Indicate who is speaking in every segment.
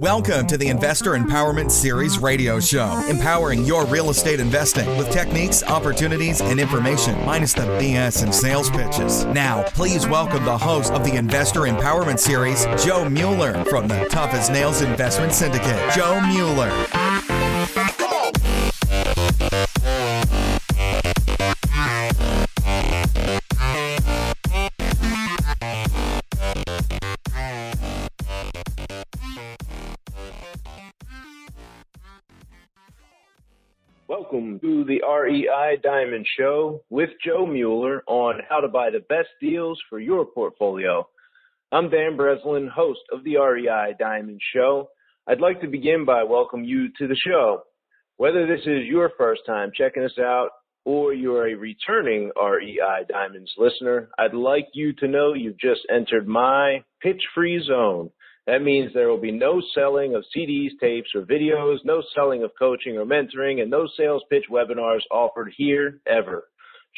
Speaker 1: Welcome to the Investor Empowerment Series radio show, empowering your real estate investing with techniques, opportunities, and information, minus the BS and sales pitches. Now, please welcome the host of the Investor Empowerment Series, Joe Mueller, from the Tough as Nails Investment Syndicate. Joe Mueller.
Speaker 2: Welcome to the REI Diamond Show with Joe Mueller on how to buy the best deals for your portfolio. I'm Dan Breslin, host of the REI Diamond Show. I'd like to begin by welcoming you to the show. Whether this is your first time checking us out or you're a returning REI Diamonds listener, I'd like you to know you've just entered my pitch-free zone. That means there will be no selling of CDs, tapes, or videos, no selling of coaching or mentoring, and no sales pitch webinars offered here ever.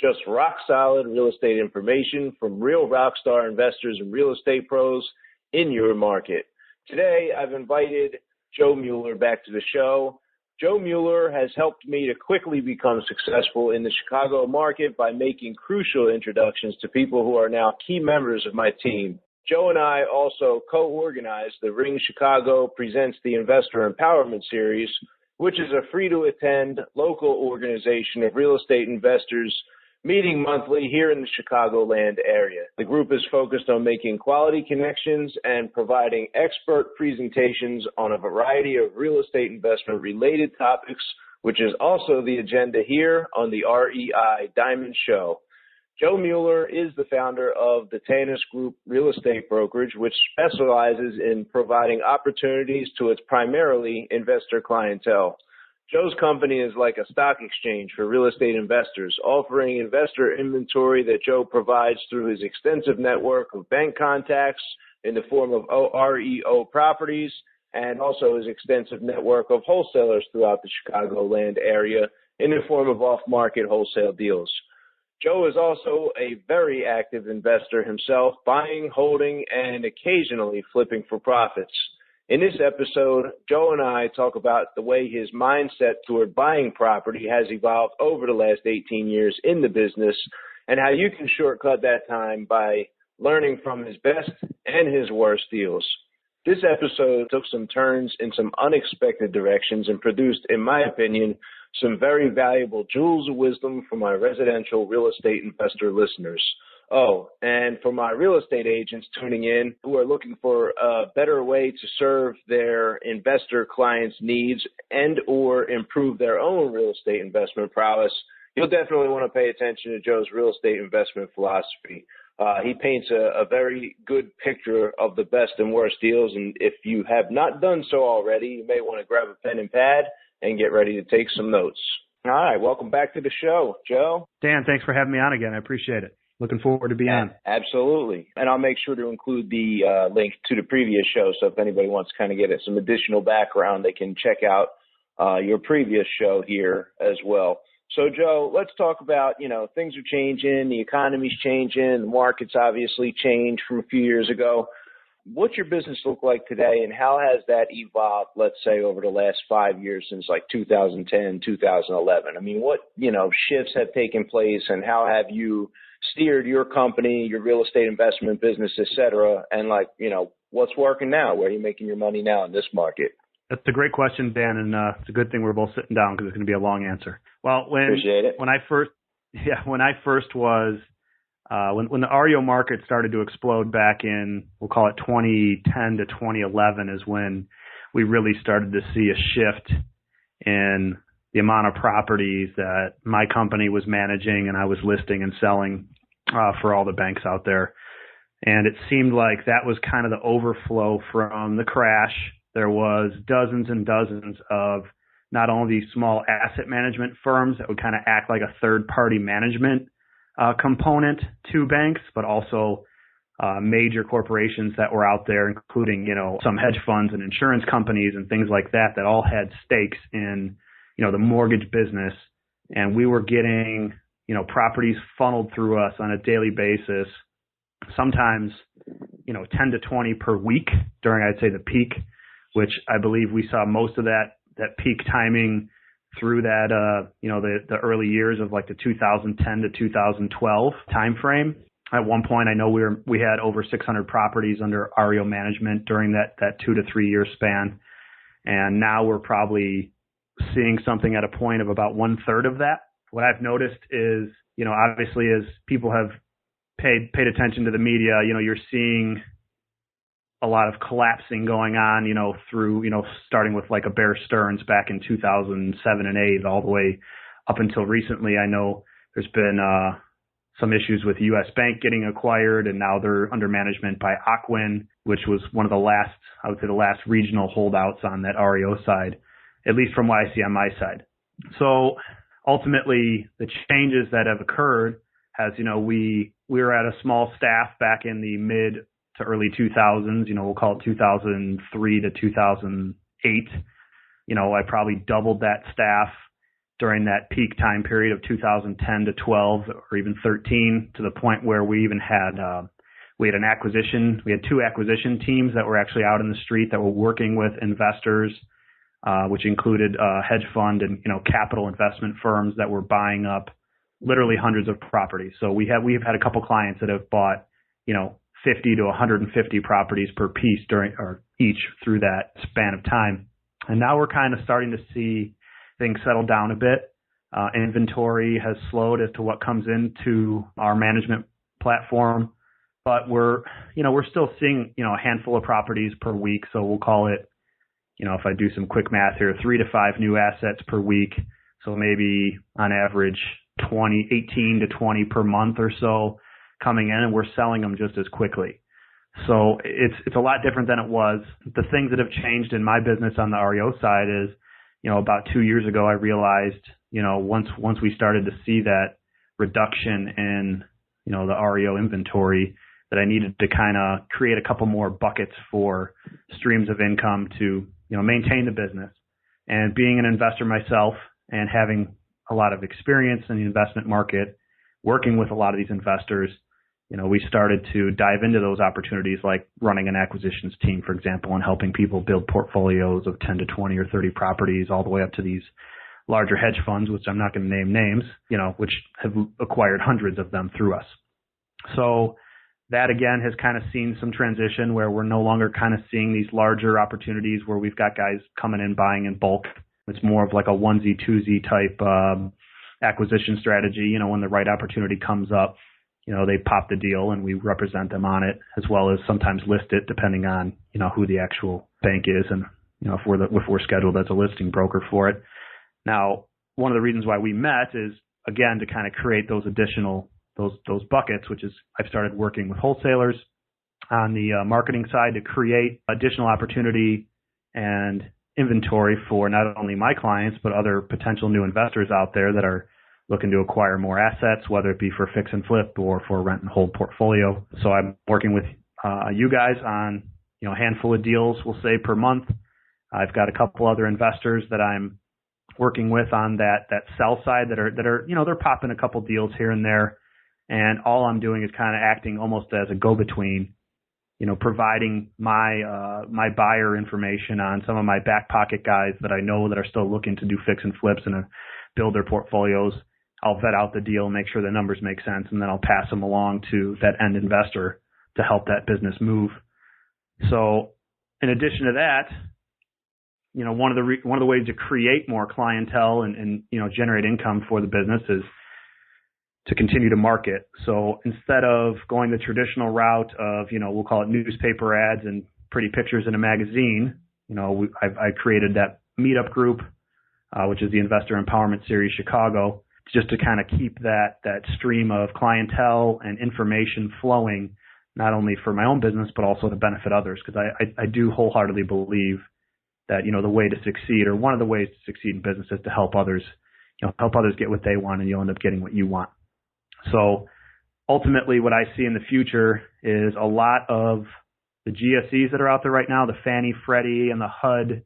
Speaker 2: Just rock-solid real estate information from real rock star investors and real estate pros in your market. Today, I've invited Joe Mueller back to the show. Joe Mueller has helped me to quickly become successful in the Chicago market by making crucial introductions to people who are now key members of my team. Joe and I also co-organized the Ring Chicago Presents the Investor Empowerment Series, which is a free-to-attend local organization of real estate investors meeting monthly here in the Chicagoland area. The group is focused on making quality connections and providing expert presentations on a variety of real estate investment-related topics, which is also the agenda here on the REI Diamond Show. Joe Mueller is the founder of the Tanis Group Real Estate Brokerage, which specializes in providing opportunities to its primarily investor clientele. Joe's company is like a stock exchange for real estate investors, offering investor inventory that Joe provides through his extensive network of bank contacts in the form of REO properties and also his extensive network of wholesalers throughout the Chicagoland area in the form of off-market wholesale deals. Joe is also a very active investor himself, buying, holding, and occasionally flipping for profits. In this episode, Joe and I talk about the way his mindset toward buying property has evolved over the last 18 years in the business and how you can shortcut that time by learning from his best and his worst deals. This episode took some turns in some unexpected directions and produced, in my opinion, some very valuable jewels of wisdom for my residential real estate investor listeners. Oh, and for my real estate agents tuning in who are looking for a better way to serve their investor clients' needs and or improve their own real estate investment prowess, you'll definitely want to pay attention to Joe's real estate investment philosophy. He paints a very good picture of the best and worst deals, and if you have not done so already, you may want to grab a pen and pad and get ready to take some notes. All right, welcome back to the show, Joe.
Speaker 3: Dan, thanks for having me on again. I appreciate it. Looking forward to being on.
Speaker 2: Absolutely. And I'll make sure to include the link to the previous show, so if anybody wants to kind of get some additional background, they can check out your previous show here as well. So, Joe, let's talk about, things are changing, the economy's changing, the market's obviously changed from a few years ago. What's your business look like today, and how has that evolved, let's say, over the last 5 years since like 2010, 2011? I mean, what, shifts have taken place, and how have you steered your company, your real estate investment business, et cetera, and what's working now? Where are you making your money now in this market?
Speaker 3: That's a great question, Dan, and it's a good thing we're both sitting down because it's going to be a long answer. Well,
Speaker 2: Appreciate it.
Speaker 3: when I first was when the REO market started to explode back in, we'll call it 2010 to 2011, is when we really started to see a shift in the amount of properties that my company was managing and I was listing and selling for all the banks out there. And it seemed like that was kind of the overflow from the crash. There was dozens and dozens of not only small asset management firms that would kind of act like a third-party management component to banks, but also major corporations that were out there, including, some hedge funds and insurance companies and things like that, that all had stakes in, the mortgage business. And we were getting, properties funneled through us on a daily basis sometimes, 10 to 20 per week during, I'd say, the peak, which I believe we saw most of that peak timing through that, the early years of like the 2010 to 2012 timeframe. At one point, I know we had over 600 properties under REO management during that 2 to 3 year span. And now we're probably seeing something at a point of about 1/3 of that. What I've noticed is, obviously as people have paid attention to the media, you're seeing a lot of collapsing going on, through, starting with like a Bear Stearns back in 2007 and 8 all the way up until recently. I know there's been some issues with U.S. Bank getting acquired, and now they're under management by Ocwen, which was one of the last regional holdouts on that REO side, at least from what I see on my side. So ultimately, the changes that have occurred has, we were at a small staff back in the mid to early 2000s, we'll call it 2003 to 2008. I probably doubled that staff during that peak time period of 2010 to 12 or even 13, to the point where we even had, we had two acquisition teams that were actually out in the street that were working with investors, which included hedge fund and, capital investment firms that were buying up literally hundreds of properties. So we've had a couple clients that have bought, 50 to 150 properties per piece each through that span of time. And now we're kind of starting to see things settle down a bit. Inventory has slowed as to what comes into our management platform, but we're still seeing, a handful of properties per week. So we'll call it, if I do some quick math here, 3 to 5 new assets per week. So maybe on average 18 to 20 per month or so coming in, and we're selling them just as quickly. So it's a lot different than it was. The things that have changed in my business on the REO side is, about 2 years ago, I realized, once we started to see that reduction in, the REO inventory, that I needed to kind of create a couple more buckets for streams of income to, maintain the business. And being an investor myself and having a lot of experience in the investment market, working with a lot of these investors, we started to dive into those opportunities, like running an acquisitions team, for example, and helping people build portfolios of 10 to 20 or 30 properties, all the way up to these larger hedge funds, which I'm not going to name names, which have acquired hundreds of them through us. So that, again, has kind of seen some transition where we're no longer kind of seeing these larger opportunities where we've got guys coming in buying in bulk. It's more of like a onesie, twosie type acquisition strategy. When the right opportunity comes up, they pop the deal and we represent them on it, as well as sometimes list it depending on, who the actual bank is and, if we're scheduled as a listing broker for it. Now, one of the reasons why we met is, again, to kind of create those additional, those buckets, which is I've started working with wholesalers on the marketing side to create additional opportunity and inventory for not only my clients, but other potential new investors out there that are looking to acquire more assets, whether it be for fix and flip or for rent and hold portfolio. So I'm working with you guys on, a handful of deals, we'll say, per month. I've got a couple other investors that I'm working with on that sell side that are, they're popping a couple deals here and there. And all I'm doing is kind of acting almost as a go-between, providing my buyer information on some of my back pocket guys that I know that are still looking to do fix and flips and build their portfolios. I'll vet out the deal, make sure the numbers make sense, and then I'll pass them along to that end investor to help that business move. So in addition to that, one of the ways to create more clientele and generate income for the business is to continue to market. So instead of going the traditional route of, we'll call it newspaper ads and pretty pictures in a magazine, I created that meetup group, which is the Investor Empowerment Series Chicago, just to kind of keep that stream of clientele and information flowing, not only for my own business, but also to benefit others. Because I do wholeheartedly believe that, the way to succeed, or one of the ways to succeed in business, is to help others, help others get what they want, and you'll end up getting what you want. So ultimately what I see in the future is a lot of the GSEs that are out there right now, the Fannie, Freddie, and the HUD,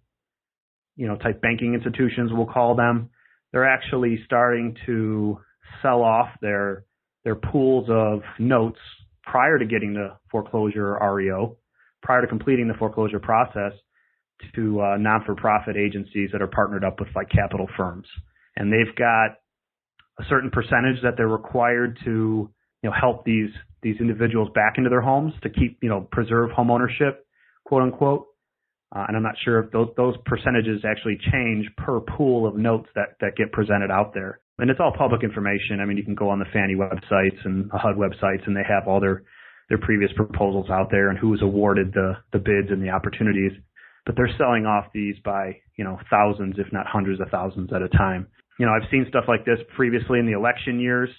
Speaker 3: type banking institutions, we'll call them, they're actually starting to sell off their pools of notes prior to getting the foreclosure or REO, prior to completing the foreclosure process, to non-for-profit agencies that are partnered up with like capital firms. And they've got a certain percentage that they're required to, help these individuals back into their homes to keep, preserve home ownership, quote unquote. And I'm not sure if those percentages actually change per pool of notes that get presented out there. And it's all public information. I mean, you can go on the Fannie websites and the HUD websites, and they have all their previous proposals out there and who was awarded the bids and the opportunities. But they're selling off these by, thousands, if not hundreds of thousands at a time. I've seen stuff like this previously in the election years.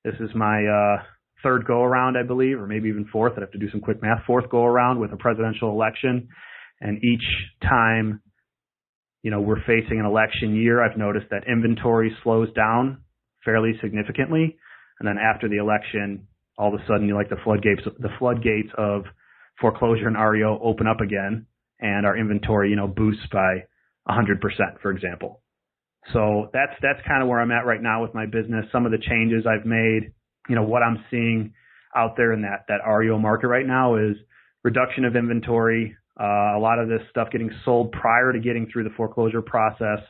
Speaker 3: This is my third go around, I believe, or maybe even fourth. I'd have to do some quick math. Fourth go around with a presidential election. And each time, we're facing an election year, I've noticed that inventory slows down fairly significantly. And then after the election, all of a sudden, the floodgates of foreclosure and REO open up again, and our inventory, boosts by 100%, for example. So that's kind of where I'm at right now with my business. Some of the changes I've made, what I'm seeing out there in that REO market right now is reduction of inventory, a lot of this stuff getting sold prior to getting through the foreclosure process,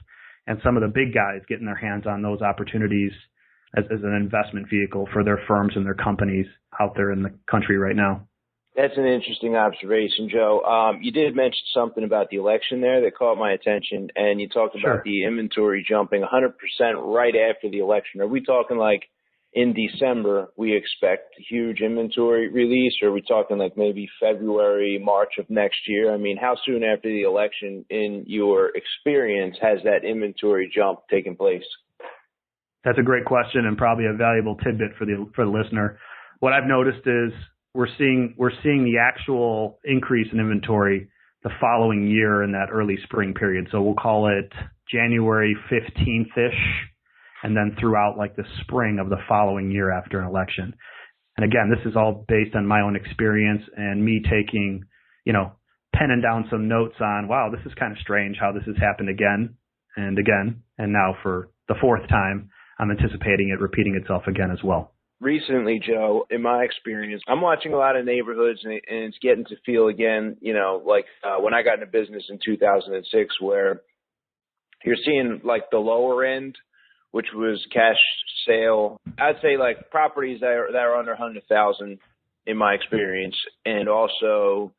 Speaker 3: and some of the big guys getting their hands on those opportunities as an investment vehicle for their firms and their companies out there in the country right now.
Speaker 2: That's an interesting observation, Joe. You did mention something about the election there that caught my attention, and you talked about the inventory jumping 100% right after the election. Are we talking like in December we expect a huge inventory release, or are we talking like maybe February, March of next year? I mean, how soon after the election, in your experience, has that inventory jump taken place?
Speaker 3: That's a great question and probably a valuable tidbit for the listener. What I've noticed is we're seeing the actual increase in inventory the following year in that early spring period. So we'll call it January 15th-ish, and then throughout like the spring of the following year after an election. And again, this is all based on my own experience and me taking, penning down some notes on, wow, this is kind of strange how this has happened again and again. And now for the fourth time, I'm anticipating it repeating itself again as well.
Speaker 2: Recently, Joe, in my experience, I'm watching a lot of neighborhoods, and it's getting to feel again, like when I got into business in 2006, where you're seeing like the lower end, which was cash sale. I'd say like properties that are under 100,000 in my experience, and also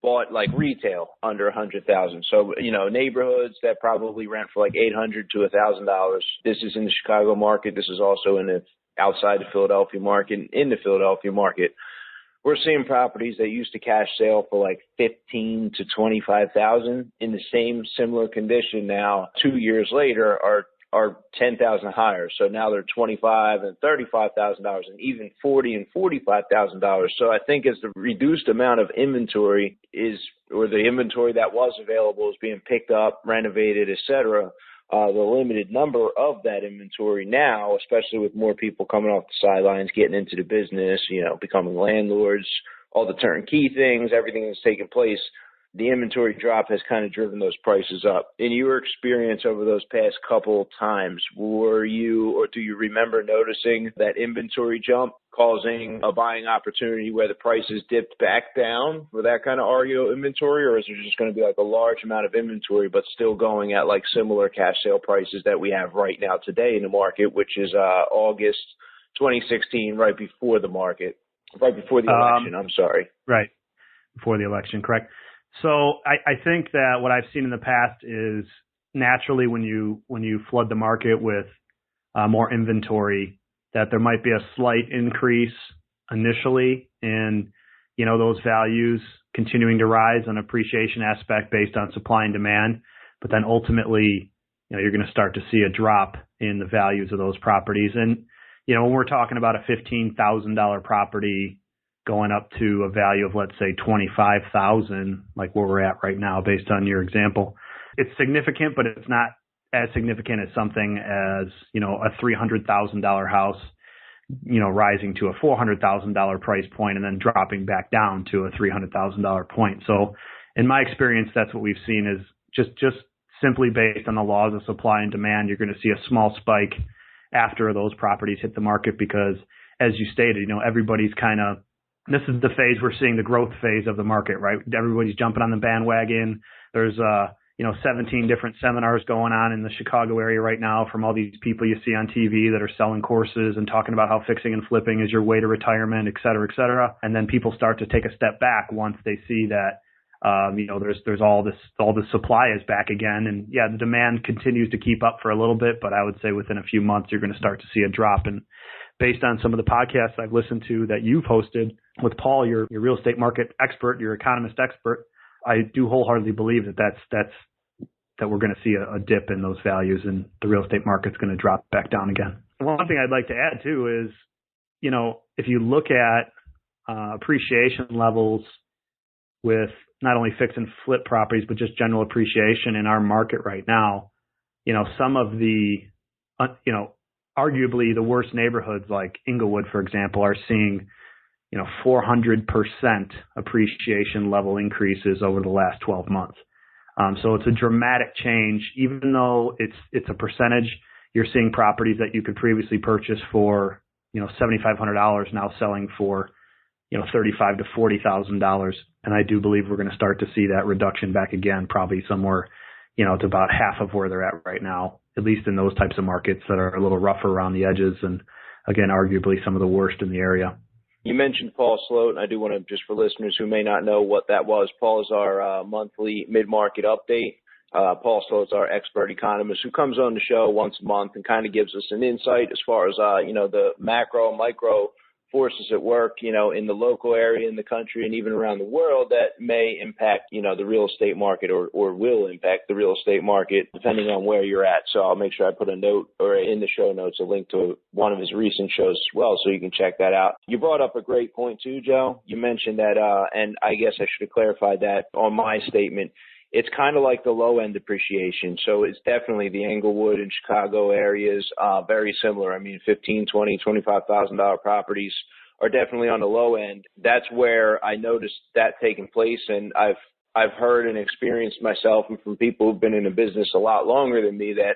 Speaker 2: bought like retail under 100,000. So, neighborhoods that probably rent for like $800 to $1,000. This is in the Chicago market. This is also in the outside the Philadelphia market, in the Philadelphia market. We're seeing properties that used to cash sale for like $15,000 to $25,000 in the same similar condition now 2 years later are $10,000 higher. So now they're $25,000 and $35,000 and even $40,000 and $45,000. So I think as the reduced amount of inventory or the inventory that was available is being picked up, renovated, et cetera, the limited number of that inventory now, especially with more people coming off the sidelines, getting into the business, becoming landlords, all the turnkey things, everything that's taking place, the inventory drop has kind of driven those prices up. In your experience over those past couple times, were you or do you remember noticing that inventory jump causing a buying opportunity where the prices dipped back down for that kind of REO inventory, or is there just going to be like a large amount of inventory but still going at like similar cash sale prices that we have right now today in the market, which is August 2016, right before the election, I'm sorry.
Speaker 3: Right, before the election, correct. So I think that what I've seen in the past is naturally when you flood the market with more inventory, that there might be a slight increase initially in, those values continuing to rise on appreciation aspect based on supply and demand. But then ultimately, you're going to start to see a drop in the values of those properties. And, when we're talking about a $15,000 property going up to a value of, let's say, $25,000, like where we're at right now, based on your example, it's significant, but it's not as significant as something as, a $300,000 house, rising to a $400,000 price point and then dropping back down to a $300,000 point. So in my experience, that's what we've seen is just simply based on the laws of supply and demand. You're going to see a small spike after those properties hit the market because, as you stated, everybody's kind of this is the phase we're seeing, the growth phase of the market, right? Everybody's jumping on the bandwagon. There's 17 different seminars going on in the Chicago area right now from all these people you see on TV that are selling courses and talking about how fixing and flipping is your way to retirement, et cetera, et cetera. And then people start to take a step back once they see that, there's all this supply is back again. And yeah, the demand continues to keep up for a little bit, but I would say within a few months, you're going to start to see a drop. And based on some of the podcasts I've listened to that you've hosted with Paul, your real estate market expert, your economist expert, I do wholeheartedly believe that we're going to see a dip in those values and the real estate market's going to drop back down again. One thing I'd like to add too is, if you look at appreciation levels with not only fix and flip properties, but just general appreciation in our market right now, some of the, arguably the worst neighborhoods like Inglewood, for example, are seeing 400% appreciation level increases over the last 12 months. So it's a dramatic change. Even though it's a percentage, you're seeing properties that you could previously purchase for, $7,500 now selling for, $35,000 to $40,000. And I do believe we're going to start to see that reduction back again, probably somewhere, to about half of where they're at right now, at least in those types of markets that are a little rougher around the edges. And again, arguably some of the worst in the area.
Speaker 2: You mentioned Paul Sloat, and I do want to, just for listeners who may not know what that was, Paul is our monthly mid-market update. Paul Sloat's our expert economist who comes on the show once a month and kind of gives us an insight as far as, the macro and micro forces at work, in the local area, in the country, and even around the world that may impact, the real estate market or will impact the real estate market depending on where you're at. So I'll make sure I put a note or in the show notes, a link to one of his recent shows as well, so you can check that out. You brought up a great point too, Joe. You mentioned that, and I guess I should have clarified that on my statement. It's kind of like the low end depreciation. So it's definitely the Englewood and Chicago areas, very similar. I mean, $15,000, $20,000, $25,000 properties are definitely on the low end. That's where I noticed that taking place. And I've heard and experienced myself and from people who've been in the business a lot longer than me that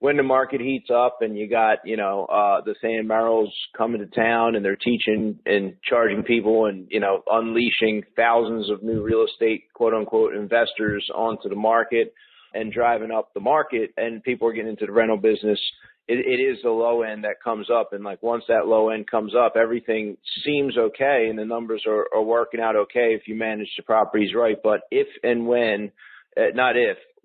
Speaker 2: when the market heats up and you got, the Sam Merrills coming to town and they're teaching and charging people and, unleashing thousands of new real estate, quote unquote, investors onto the market and driving up the market and people are getting into the rental business, it is the low end that comes up. And like once that low end comes up, everything seems okay and the numbers are working out okay if you manage the properties right. But if and when,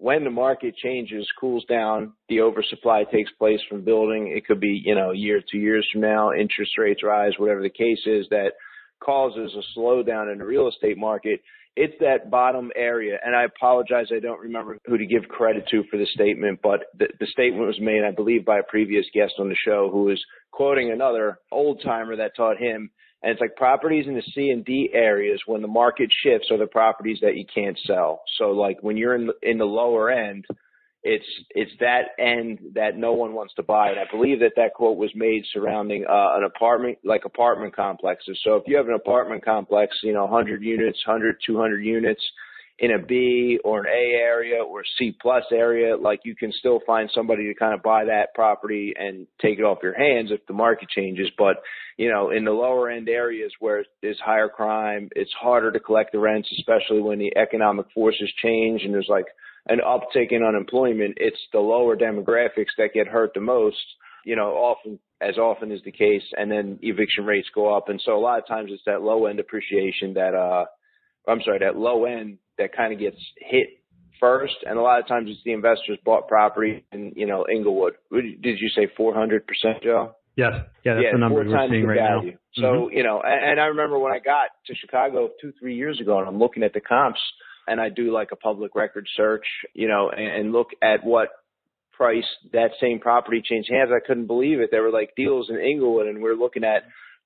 Speaker 2: when the market changes, cools down, the oversupply takes place from building, it could be, a year, 2 years from now, interest rates rise, whatever the case is, that causes a slowdown in the real estate market. It's that bottom area. And I apologize, I don't remember who to give credit to for the statement, but the statement was made, I believe, by a previous guest on the show who was quoting another old timer that taught him. And it's like properties in the C and D areas, when the market shifts, are the properties that you can't sell. So like when you're in the lower end, it's that end that no one wants to buy. And I believe that quote was made surrounding an apartment complexes. So if you have an apartment complex, 100 units, 100, 200 units in a B or an A area or C plus area, like you can still find somebody to kind of buy that property and take it off your hands if the market changes. But, in the lower end areas where there's higher crime, it's harder to collect the rents, especially when the economic forces change and there's like an uptick in unemployment. It's the lower demographics that get hurt the most, often is the case. And then eviction rates go up. And so a lot of times it's that low end appreciation that low end that kind of gets hit first. And a lot of times it's the investors bought property in, Inglewood. Did you say 400%, Joe?
Speaker 3: Yes. Yeah, that's the number we're seeing right now.
Speaker 2: So, and I remember when I got to Chicago 2-3 years ago and I'm looking at the comps and I do like a public record search, and look at what price that same property changed hands. I couldn't believe it. There were like deals in Inglewood and we're looking at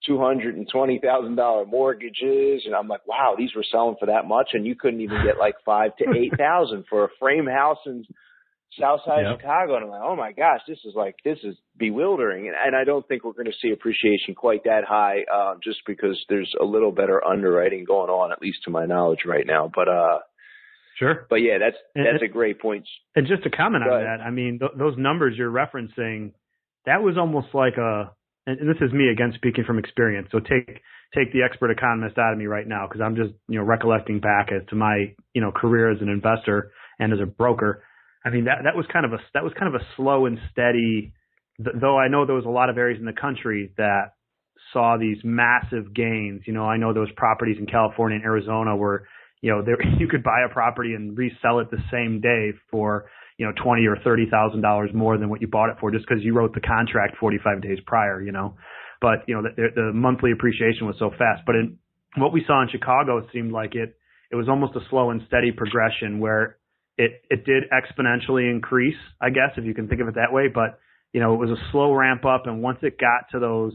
Speaker 2: $220,000 mortgages. And I'm like, wow, these were selling for that much. And you couldn't even get like $5,000 to $8,000 for a frame house in South Side of Chicago. And I'm like, oh my gosh, this is bewildering. And I don't think we're going to see appreciation quite that high, just because there's a little better underwriting going on, at least to my knowledge right now. But,
Speaker 3: sure.
Speaker 2: But yeah, that's a great point.
Speaker 3: And just to comment on that, I mean, those numbers you're referencing, that was almost like a and this is me again speaking from experience. So take the expert economist out of me right now, because I'm just, recollecting back as to my, career as an investor and as a broker. I mean, that was kind of a slow and steady, though I know there was a lot of areas in the country that saw these massive gains. I know those properties in California and Arizona where, you could buy a property and resell it the same day for, $20,000 or $30,000 more than what you bought it for, just because you wrote the contract 45 days prior, But, the monthly appreciation was so fast. But what we saw in Chicago, it seemed like it was almost a slow and steady progression where it did exponentially increase, I guess, if you can think of it that way. But, it was a slow ramp up. And once it got to those,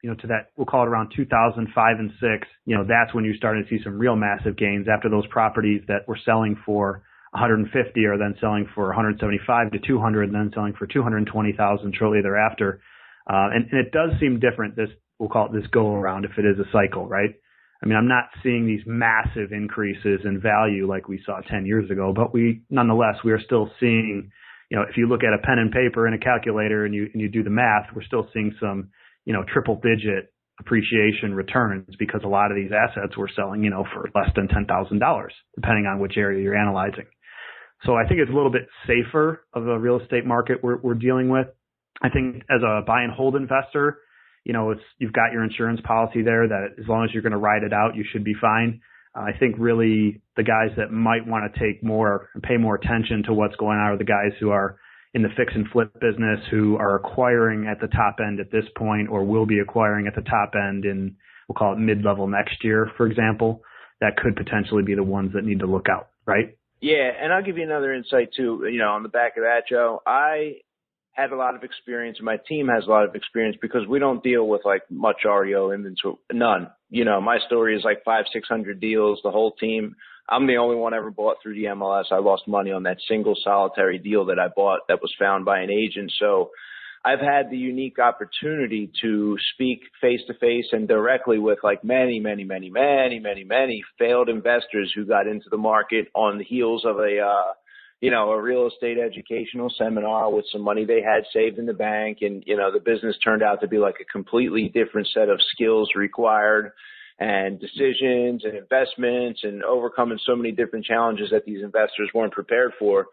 Speaker 3: to that, we'll call it around 2005 and 6, that's when you started to see some real massive gains after those properties that were selling for 150 are then selling for 175 to 200 and then selling for 220,000 shortly thereafter. And it does seem different, we'll call it this go around, if it is a cycle, right? I mean, I'm not seeing these massive increases in value like we saw 10 years ago, but nonetheless, we are still seeing, if you look at a pen and paper and a calculator and you do the math, we're still seeing some, triple digit appreciation returns, because a lot of these assets were selling, for less than $10,000, depending on which area you're analyzing. So I think it's a little bit safer of a real estate market we're dealing with. I think as a buy and hold investor, you've got your insurance policy there that as long as you're going to ride it out, you should be fine. I think really the guys that might want to take more and pay more attention to what's going on are the guys who are in the fix and flip business, who are acquiring at the top end at this point, or will be acquiring at the top end in, we'll call it mid-level next year, for example. That could potentially be the ones that need to look out, right?
Speaker 2: Yeah, and I'll give you another insight too, on the back of that, Joe. I had a lot of experience, and my team has a lot of experience, because we don't deal with like much REO inventory, none. My story is like 500-600 deals, the whole team. I'm the only one ever bought through the MLS. I lost money on that single solitary deal that I bought that was found by an agent. So I've had the unique opportunity to speak face to face and directly with like many failed investors who got into the market on the heels of a real estate educational seminar with some money they had saved in the bank. And, the business turned out to be like a completely different set of skills required and decisions and investments and overcoming so many different challenges that these investors weren't prepared for.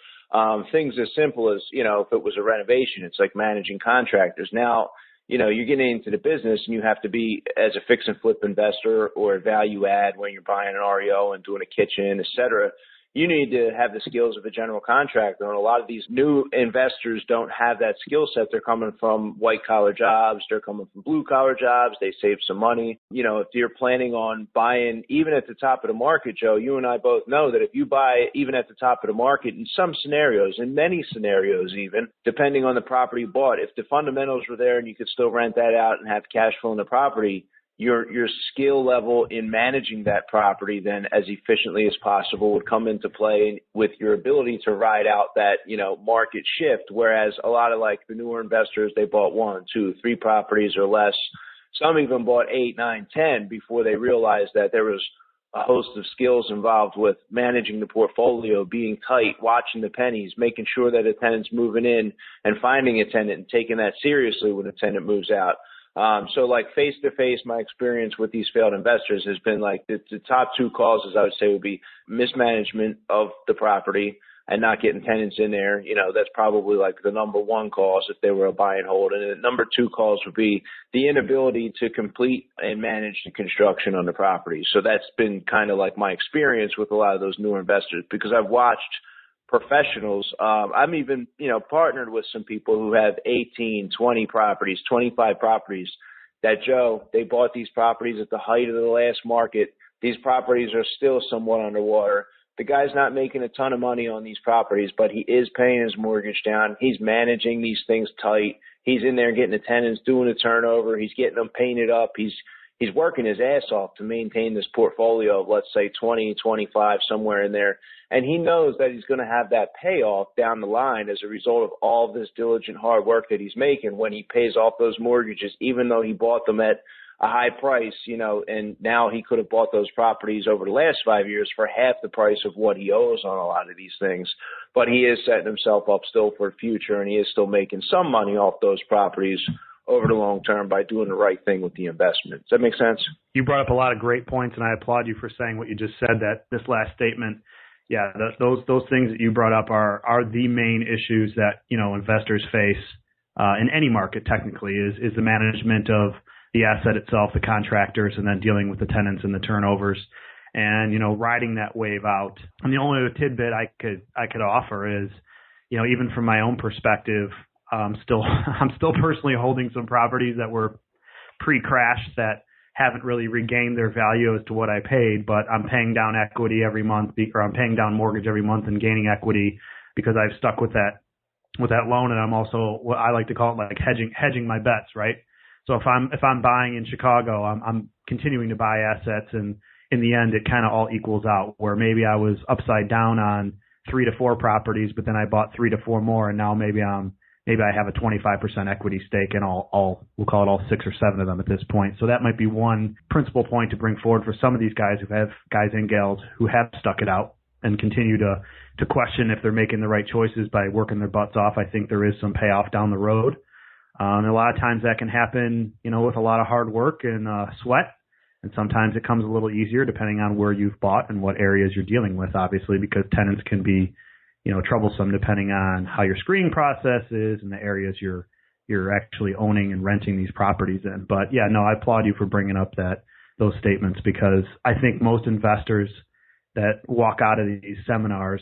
Speaker 2: Things as simple as, if it was a renovation, it's like managing contractors. Now, you're getting into the business and you have to be, as a fix and flip investor or a value add when you're buying an REO and doing a kitchen, et cetera, you need to have the skills of a general contractor. And a lot of these new investors don't have that skill set. They're coming from white collar jobs. They're coming from blue collar jobs. They save some money. If you're planning on buying even at the top of the market, Joe, you and I both know that if you buy even at the top of the market, in some scenarios, in many scenarios even, depending on the property you bought, if the fundamentals were there and you could still rent that out and have cash flow in the property, your skill level in managing that property then as efficiently as possible would come into play with your ability to ride out that, market shift. Whereas a lot of like the newer investors, they bought 1, 2, 3 properties or less. Some even bought 8, 9, 10 before they realized that there was a host of skills involved with managing the portfolio, being tight, watching the pennies, making sure that a tenant's moving in and finding a tenant and taking that seriously when a tenant moves out. So like face to face, my experience with these failed investors has been like the top 2 causes I would say would be mismanagement of the property and not getting tenants in there. That's probably like the number 1 cause if they were a buy and hold. And the number 2 cause would be the inability to complete and manage the construction on the property. So that's been kind of like my experience with a lot of those newer investors, because I've watched professionals. I'm even, partnered with some people who have 18, 20 properties, 25 properties that, Joe, they bought these properties at the height of the last market. These properties are still somewhat underwater. The guy's not making a ton of money on these properties, but he is paying his mortgage down. He's managing these things tight. He's in there getting the tenants, doing the turnover. He's getting them painted up. He's working his ass off to maintain this portfolio of, let's say, 20, 25, somewhere in there. And he knows that he's going to have that payoff down the line as a result of all of this diligent hard work that he's making when he pays off those mortgages, even though he bought them at a high price, and now he could have bought those properties over the last 5 years for half the price of what he owes on a lot of these things. But he is setting himself up still for the future, and he is still making some money off those properties over the long term by doing the right thing with the investment. Does that make sense?
Speaker 3: You brought up a lot of great points, and I applaud you for saying what you just said, that this last statement. Yeah, those things that you brought up are the main issues that, investors face in any market technically is the management of the asset itself, the contractors, and then dealing with the tenants and the turnovers and, riding that wave out. And the only tidbit I could offer is, even from my own perspective, I'm still personally holding some properties that were pre-crash that haven't really regained their value as to what I paid, but I'm paying down equity every month, or I'm paying down mortgage every month and gaining equity because I've stuck with that loan. And I'm also, what I like to call it, like hedging my bets, right? So if I'm buying in Chicago, I'm continuing to buy assets, and in the end, it kind of all equals out, where maybe I was upside down on 3 to 4 properties, but then I bought 3 to 4 more, and now maybe I have a 25% equity stake in we'll call it all 6 or 7 of them at this point. So that might be one principal point to bring forward for some of these guys guys and gals who have stuck it out and continue to question if they're making the right choices by working their butts off. I think there is some payoff down the road. And a lot of times that can happen, with a lot of hard work and sweat. And sometimes it comes a little easier depending on where you've bought and what areas you're dealing with, obviously, because tenants can be troublesome depending on how your screening process is and the areas you're actually owning and renting these properties in. But yeah, no, I applaud you for bringing up those statements, because I think most investors that walk out of these seminars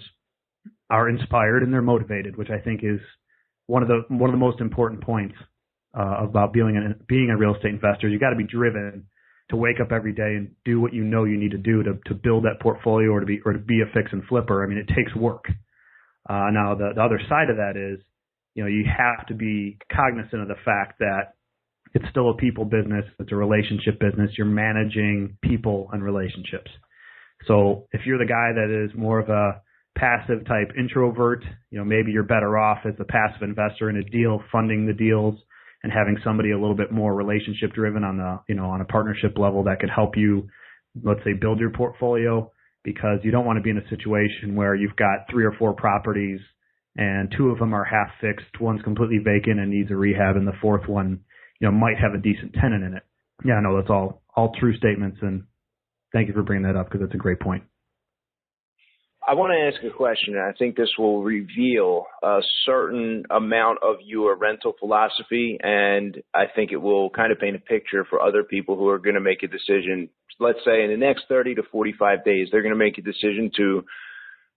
Speaker 3: are inspired and they're motivated, which I think is one of the most important points about being a real estate investor. You got to be driven to wake up every day and do what you need to do to build that portfolio or to be a fix and flipper. I mean, it takes work. Now, the other side of that is, you have to be cognizant of the fact that it's still a people business. It's a relationship business. You're managing people and relationships. So if you're the guy that is more of a passive type introvert, maybe you're better off as a passive investor in a deal, funding the deals and having somebody a little bit more relationship driven on a partnership level that could help you, let's say, build your portfolio. Because you don't want to be in a situation where you've got 3 or 4 properties and 2 of them are half fixed, one's completely vacant and needs a rehab, and the 4th one, might have a decent tenant in it. Yeah, no, that's all true statements, and thank you for bringing that up because that's a great point.
Speaker 2: I want to ask a question, and I think this will reveal a certain amount of your rental philosophy, and I think it will kind of paint a picture for other people who are going to make a decision. Let's say in the next 30 to 45 days, they're going to make a decision to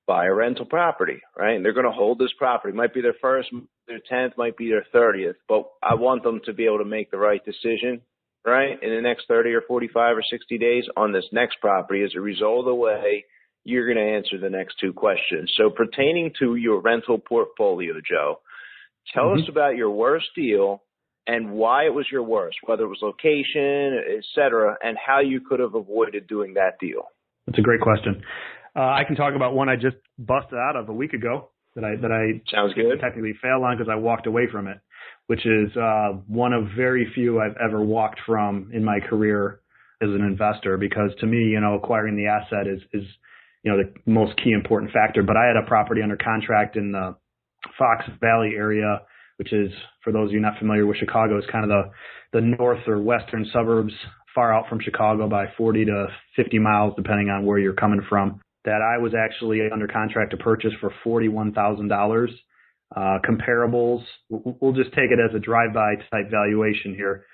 Speaker 2: buy a rental property, right? And they're going to hold this property. Might be their first, their 10th, might be their 30th, but I want them to be able to make the right decision, right, in the next 30 or 45 or 60 days on this next property as a result of the way you're going to answer the next 2 questions. So pertaining to your rental portfolio, Joe, tell us about your worst deal and why it was your worst, whether it was location, et cetera, and how you could have avoided doing that deal.
Speaker 3: That's a great question. I can talk about one I just busted out of a week ago that I
Speaker 2: sounds good.
Speaker 3: Technically failed on because I walked away from it, which is one of very few I've ever walked from in my career as an investor, because to me, acquiring the asset is the most key important factor. But I had a property under contract in the Fox Valley area, which is, for those of you not familiar with Chicago, is kind of the north or western suburbs, far out from Chicago by 40 to 50 miles, depending on where you're coming from, that I was actually under contract to purchase for $41,000. Comparables, we'll just take it as a drive-by type valuation here,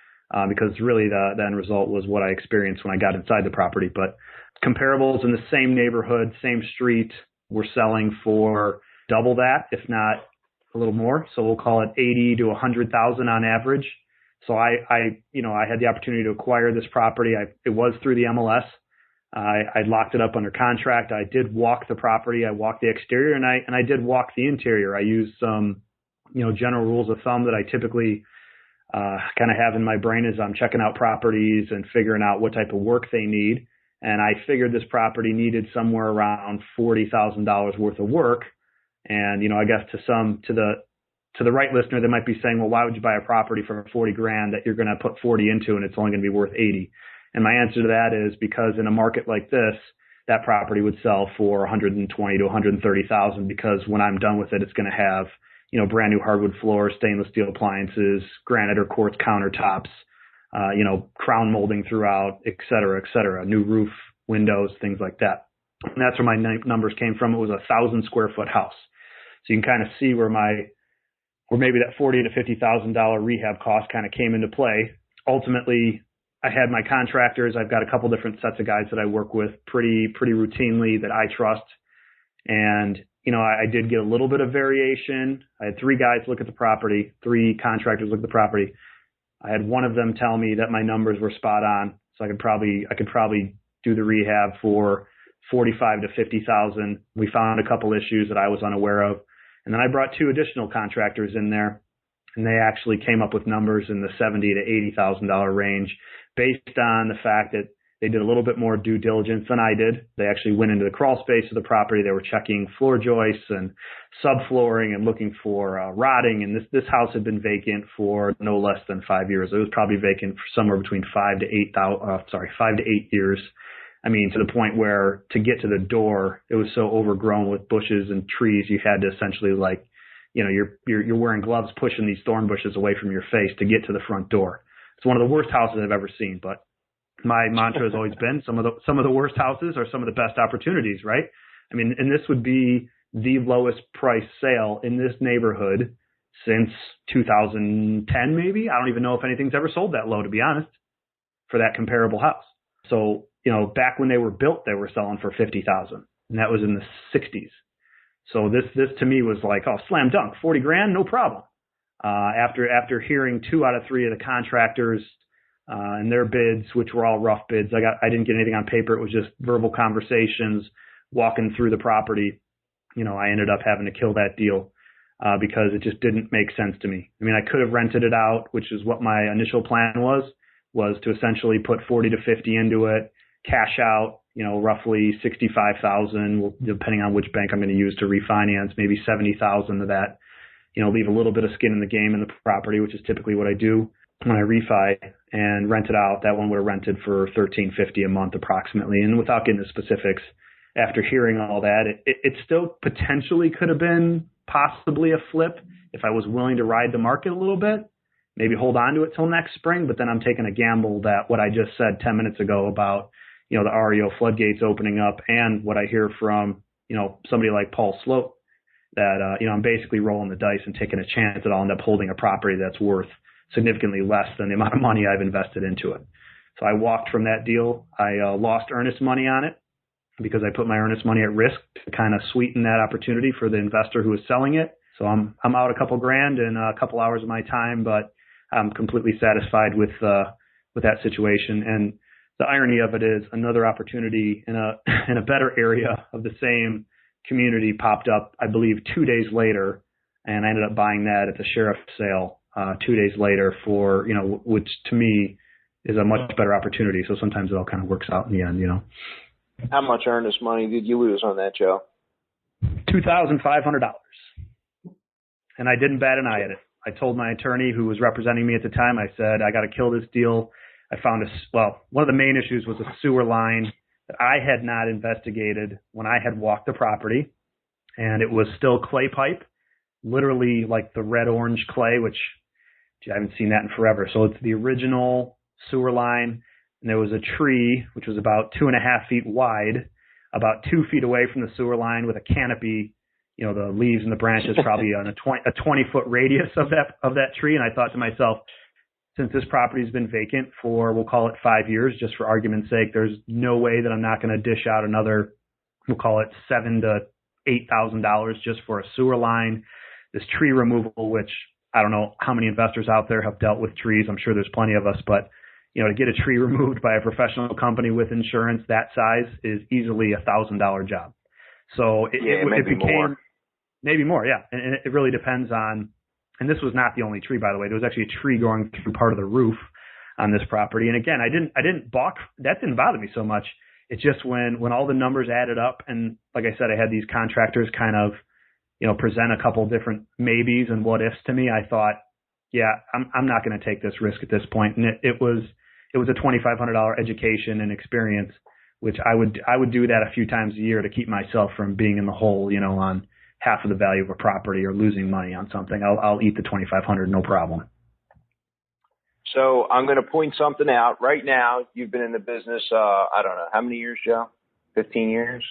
Speaker 3: because really the end result was what I experienced when I got inside the property. But comparables in the same neighborhood, same street, were selling for double that, if not a little more. So we'll call it 80 to 100,000 on average. So I had the opportunity to acquire this property. It was through the MLS. I locked it up under contract. I did walk the property. I walked the exterior, and I did walk the interior. I used some, general rules of thumb that I typically kind of have in my brain as I'm checking out properties and figuring out what type of work they need. And I figured this property needed somewhere around $40,000 worth of work. And, I guess to the right listener, they might be saying, well, why would you buy a property for $40,000 that you're going to put 40 into and it's only going to be worth 80? And my answer to that is because in a market like this, that property would sell for 120 to 130,000, because when I'm done with it, it's going to have, brand new hardwood floors, stainless steel appliances, granite or quartz countertops, crown molding throughout, et cetera, new roof, windows, things like that. And that's where my numbers came from. It was 1,000 square foot house. So you can kind of see where maybe that $40,000 to $50,000 rehab cost kind of came into play. Ultimately, I had my contractors. I've got a couple different sets of guys that I work with pretty routinely that I trust. And, I did get a little bit of variation. I had 3 guys look at the property, 3 contractors look at the property. I had one of them tell me that my numbers were spot on. So I could probably do the rehab for $45,000 to $50,000. We found a couple issues that I was unaware of. And then I brought 2 additional contractors in there, and they actually came up with numbers in the $70,000 to $80,000 range based on the fact that they did a little bit more due diligence than I did. They actually went into the crawl space of the property. They were checking floor joists and subflooring and looking for rotting. And this house had been vacant for no less than 5 years. It was probably vacant for somewhere between 5 to 8 years. I mean, to the point where to get to the door, it was so overgrown with bushes and trees, you had to essentially you're wearing gloves pushing these thorn bushes away from your face to get to the front door. It's one of the worst houses I've ever seen, but my mantra has always been some of the worst houses are some of the best opportunities, right? I mean, and this would be the lowest price sale in this neighborhood since 2010, maybe. I don't even know if anything's ever sold that low, to be honest, for that comparable house. So, back when they were built, they were selling for $50,000, and that was in the 60s. So this to me was like, oh, slam dunk, $40,000, no problem. After hearing 2 out of 3 of the contractors and their bids, which were all rough bids, I didn't get anything on paper. It was just verbal conversations, walking through the property. I ended up having to kill that deal because it just didn't make sense to me. I mean, I could have rented it out, which is what my initial plan was to essentially put 40 to 50 into it, cash out, roughly $65,000, depending on which bank I'm going to use to refinance, maybe $70,000 of that, leave a little bit of skin in the game in the property, which is typically what I do when I refi, and rent it out. That one would have rented for $1,350 a month approximately. And without getting into specifics, after hearing all that, it still potentially could have been possibly a flip if I was willing to ride the market a little bit, maybe hold on to it till next spring. But then I'm taking a gamble that what I just said 10 minutes ago about, the REO floodgates opening up, and what I hear from, somebody like Paul Sloat, that, I'm basically rolling the dice and taking a chance that I'll end up holding a property that's worth significantly less than the amount of money I've invested into it. So I walked from that deal. I lost earnest money on it because I put my earnest money at risk to kind of sweeten that opportunity for the investor who was selling it. So I'm out a couple grand and a couple hours of my time, but I'm completely satisfied with that situation. And the irony of it is another opportunity in a better area of the same community popped up, I believe, 2 days later, and I ended up buying that at the sheriff's sale 2 days later for, which to me is a much better opportunity. So sometimes it all kind of works out in the end,
Speaker 2: How much earnest money did you lose on that, Joe?
Speaker 3: $2,500. And I didn't bat an eye at it. I told my attorney who was representing me at the time, I said, I got to kill this deal. I found one of the main issues was a sewer line that I had not investigated when I had walked the property, and it was still clay pipe, literally like the red-orange clay, which I haven't seen that in forever. So it's the original sewer line, and there was a tree, which was about 2.5 feet wide, about 2 feet away from the sewer line with a canopy, the leaves and the branches probably on a 20-foot radius of that tree. And I thought to myself, since this property has been vacant for, we'll call it 5 years, just for argument's sake, there's no way that I'm not going to dish out another, we'll call it $7,000 to $8,000 just for a sewer line. This tree removal, which I don't know how many investors out there have dealt with trees. I'm sure there's plenty of us, but to get a tree removed by a professional company with insurance that size is easily $1,000 job. So it became more. Maybe more, yeah. And it really depends on. And this was not the only tree, by the way. There was actually a tree growing through part of the roof on this property. And again, I didn't balk. That didn't bother me so much. It's just when all the numbers added up, and like I said, I had these contractors kind of, present a couple different maybes and what ifs to me. I thought, yeah, I'm not going to take this risk at this point. And it was a $2,500 education and experience, which I would do that a few times a year to keep myself from being in the hole, on half of the value of a property or losing money on something. I'll eat the $2,500, no problem.
Speaker 2: So I'm going to point something out right now. You've been in the business, I don't know, how many years, Joe? 15 years?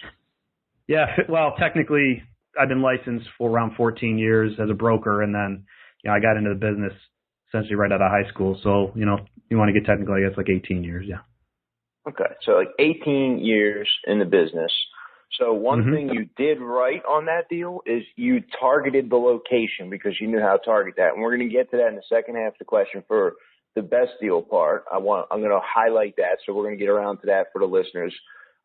Speaker 3: Yeah. Well, technically I've been licensed for around 14 years as a broker. And then, I got into the business essentially right out of high school. So, you want to get technical, I guess like 18 years. Yeah.
Speaker 2: Okay. So like 18 years in the business. So one thing you did right on that deal is you targeted the location because you knew how to target that. And we're going to get to that in the second half of the question for the best deal part. I'm going to highlight that. So we're going to get around to that for the listeners.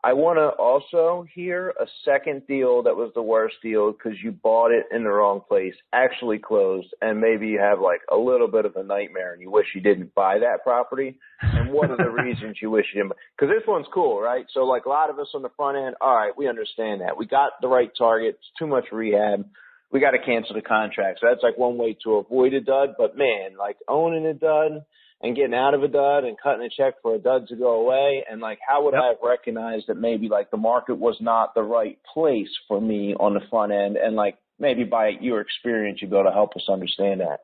Speaker 2: I want to also hear a second deal that was the worst deal because you bought it in the wrong place, actually closed, and maybe you have like a little bit of a nightmare and you wish you didn't buy that property. And what are the reasons you wish you didn't? Because this one's cool, right? So like a lot of us on the front end, all right, we understand that. We got the right target. It's too much rehab. We got to cancel the contract. So that's like one way to avoid a dud. But man, like owning a dud and getting out of a dud and cutting a check for a dud to go away. And like, how would I have recognized that maybe like the market was not the right place for me on the front end? And like, maybe by your experience, you'd be able to help us understand that.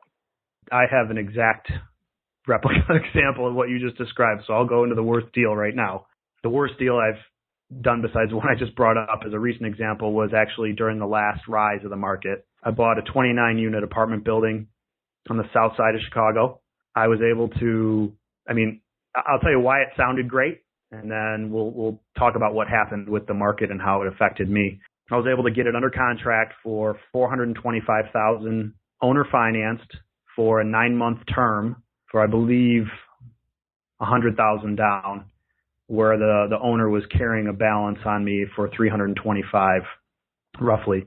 Speaker 3: I have an exact replica example of what you just described. So I'll go into the worst deal right now. The worst deal I've done besides the one I just brought up as a recent example was actually during the last rise of the market. I bought a 29 unit apartment building on the south side of Chicago. I was able to, I'll tell you why it sounded great, and then we'll talk about what happened with the market and how it affected me. I was able to get it under contract for $425,000 owner financed for a 9-month term for, I believe, $100,000 down, where the owner was carrying a balance on me for $325,000 roughly.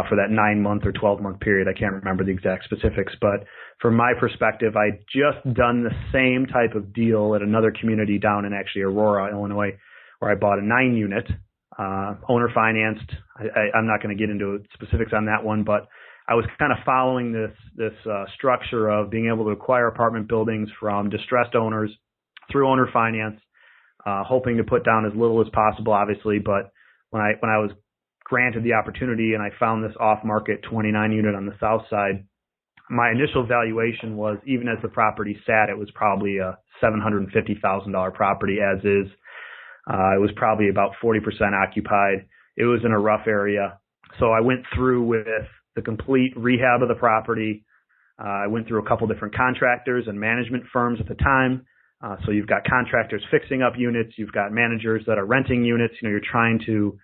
Speaker 3: For that 9-month or 12-month period. I can't remember the exact specifics, but from my perspective, I'd just done the same type of deal at another community down in actually Aurora, Illinois, where I bought a 9-unit, owner financed. I'm not going to get into specifics on that one, but I was kind of following this structure of being able to acquire apartment buildings from distressed owners through owner finance, hoping to put down as little as possible, obviously, but when I was granted the opportunity and I found this off-market 29 unit on the south side, my initial valuation was, even as the property sat, it was probably a $750,000 property as is. It was probably about 40% occupied. It was in a rough area. So I went through with the complete rehab of the property. I went through a couple different contractors and management firms at the time. So you've got contractors fixing up units. You've got managers that are renting units. You're trying to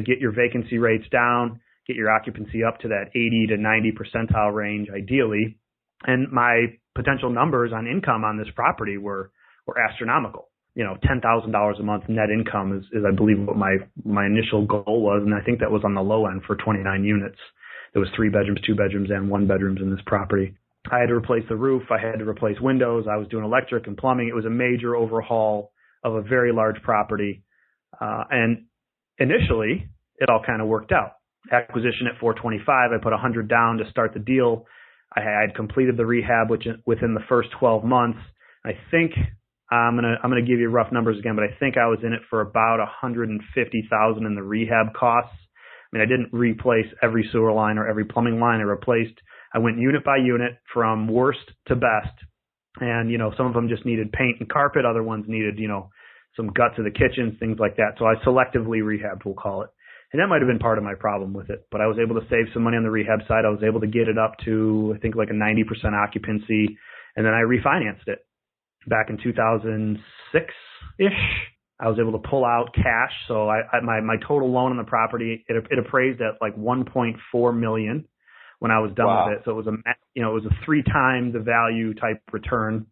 Speaker 3: get your vacancy rates down, get your occupancy up to that 80 to 90 percentile range, ideally. And my potential numbers on income on this property were astronomical. $10,000 a month net income is I believe what my initial goal was. And I think that was on the low end for 29 units. There was 3 bedrooms, 2 bedrooms, and 1 bedrooms in this property. I had to replace the roof. I had to replace windows. I was doing electric and plumbing. It was a major overhaul of a very large property. And initially, it all kind of worked out. Acquisition at $425. I put $100 down to start the deal. I had completed the rehab within the first 12 months. I think I'm gonna give you rough numbers again, but I think I was in it for about $150,000 in the rehab costs. I didn't replace every sewer line or every plumbing line. I went unit by unit from worst to best, and some of them just needed paint and carpet. Other ones needed some guts of the kitchens, things like that. So I selectively rehabbed, we'll call it. And that might have been part of my problem with it. But I was able to save some money on the rehab side. I was able to get it up to, I think, like a 90% occupancy. And then I refinanced it back in 2006-ish. I was able to pull out cash. So my total loan on the property, it appraised at like $1.4 million when I was done with it. So it was a 3 times the value type return.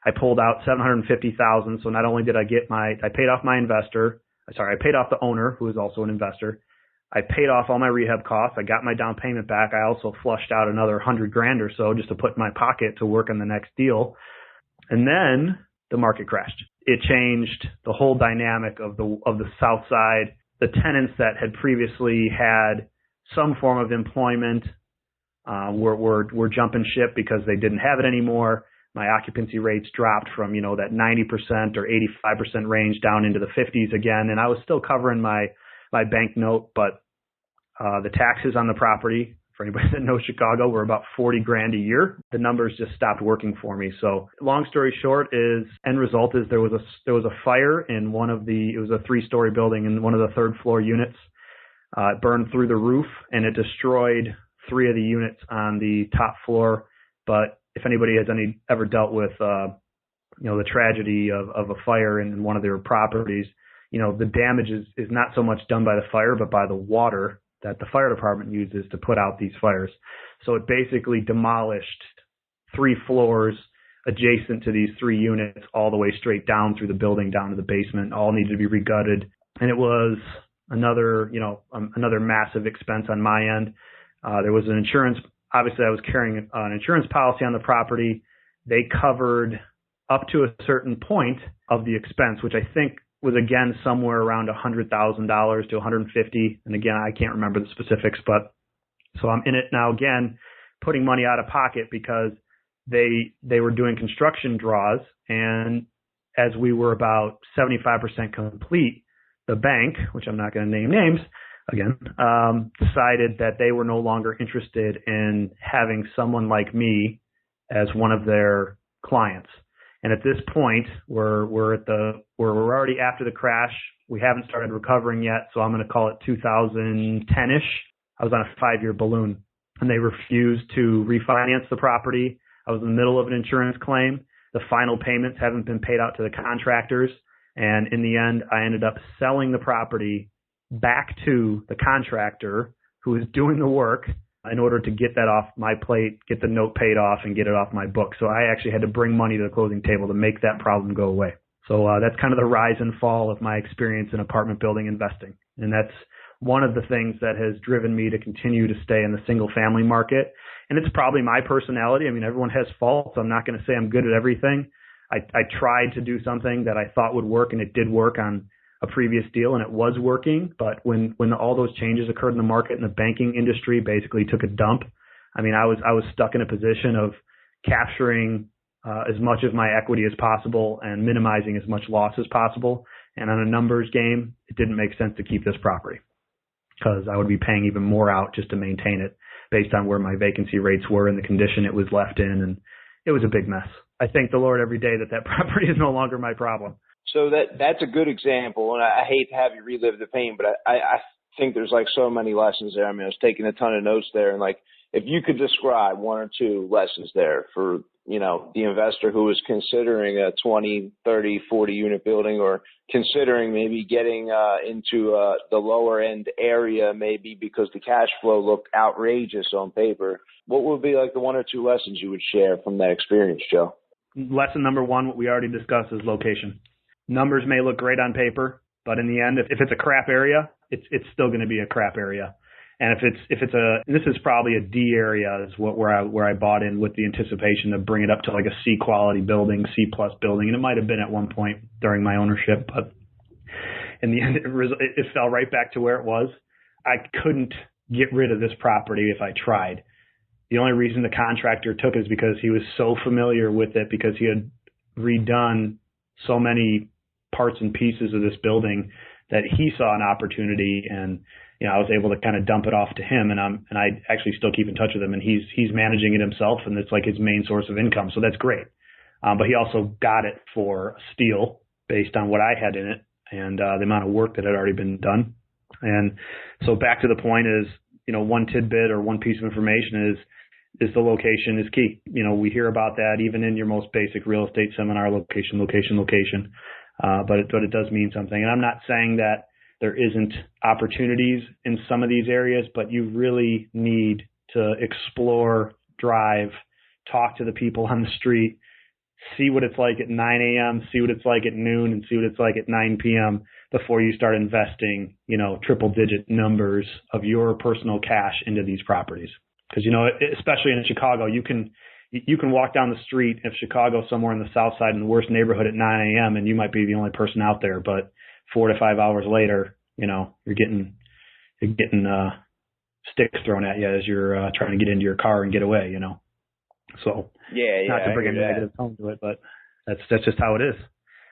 Speaker 3: I pulled out $750,000. So not only did I paid off my investor. I paid off the owner, who is also an investor. I paid off all my rehab costs. I got my down payment back. I also flushed out another $100,000 or so just to put in my pocket to work on the next deal. And then the market crashed. It changed the whole dynamic of the south side. The tenants that had previously had some form of employment were jumping ship because they didn't have it anymore. My occupancy rates dropped from, that 90% or 85% range down into the 50s again. And I was still covering my bank note, but The taxes on the property, for anybody that knows Chicago, were about $40,000 a year. The numbers just stopped working for me. So long story short is, end result is there was a fire in it was a 3-story building in one of the 3rd floor units. It burned through the roof and it destroyed 3 of the units on the top floor. But if anybody has ever dealt with, the tragedy of a fire in one of their properties, the damage is not so much done by the fire, but by the water that the fire department uses to put out these fires. So it basically demolished 3 floors adjacent to these 3 units all the way straight down through the building, down to the basement, all needed to be regutted. And it was another massive expense on my end. There was an insurance, obviously I was carrying an insurance policy on the property. They covered up to a certain point of the expense, which I think was again somewhere around $100,000 to $150,000. And again, I can't remember the specifics, but so I'm in it now again, putting money out of pocket because they were doing construction draws. And as we were about 75% complete, the bank, which I'm not going to name names again, decided that they were no longer interested in having someone like me as one of their clients. And at this point, we're already after the crash. We haven't started recovering yet, so I'm going to call it 2010-ish. I was on a 5-year balloon, and they refused to refinance the property. I was in the middle of an insurance claim. The final payments haven't been paid out to the contractors, and in the end, I ended up selling the property back to the contractor who was doing the work in order to get that off my plate, get the note paid off, and get it off my book. So I actually had to bring money to the closing table to make that problem go away. So that's kind of the rise and fall of my experience in apartment building investing. And that's one of the things that has driven me to continue to stay in the single family market. And it's probably my personality. I mean, everyone has faults. I'm not going to say I'm good at everything. I tried to do something that I thought would work, and it did work on a previous deal, and it was working. But when all those changes occurred in the market and the banking industry basically took a dump, I mean, I was stuck in a position of capturing as much of my equity as possible and minimizing as much loss as possible. And on a numbers game, it didn't make sense to keep this property because I would be paying even more out just to maintain it based on where my vacancy rates were and the condition it was left in. And it was a big mess. I thank the Lord every day that property is no longer my problem.
Speaker 2: So that's a good example, and I hate to have you relive the pain, but I think there's like so many lessons there. I mean, I was taking a ton of notes there, and like if you could describe 1 or 2 lessons there for, the investor who is considering a 20, 30, 40 unit building, or considering maybe getting into the lower end area, maybe because the cash flow looked outrageous on paper, what would be like the 1 or 2 lessons you would share from that experience, Joe?
Speaker 3: Lesson number 1, what we already discussed, is location. Numbers may look great on paper, but in the end, if it's a crap area, it's still going to be a crap area. And this is probably a D area is where I bought in with the anticipation to bring it up to like a C quality building, C plus building, and it might have been at one point during my ownership, but in the end, it fell right back to where it was. I couldn't get rid of this property if I tried. The only reason the contractor took it is because he was so familiar with it, because he had redone so many parts and pieces of this building that he saw an opportunity, and I was able to kind of dump it off to him, and I actually still keep in touch with him, and he's managing it himself, and it's like his main source of income, so that's great. But he also got it for a steal based on what I had in it and the amount of work that had already been done. And so back to the point is, one tidbit or one piece of information is the location is key. We hear about that even in your most basic real estate seminar, location. But it does mean something. And I'm not saying that there isn't opportunities in some of these areas, but you really need to explore, drive, talk to the people on the street, see what it's like at 9 a.m., see what it's like at noon, and see what it's like at 9 p.m. before you start investing, triple-digit numbers of your personal cash into these properties. Because, especially in Chicago, you can walk down the street of Chicago somewhere in the south side in the worst neighborhood at 9 a.m. and you might be the only person out there, but 4 to 5 hours later, you're getting sticks thrown at you as you're trying to get into your car and get away, So not to bring a negative tone to it, but that's just how it is.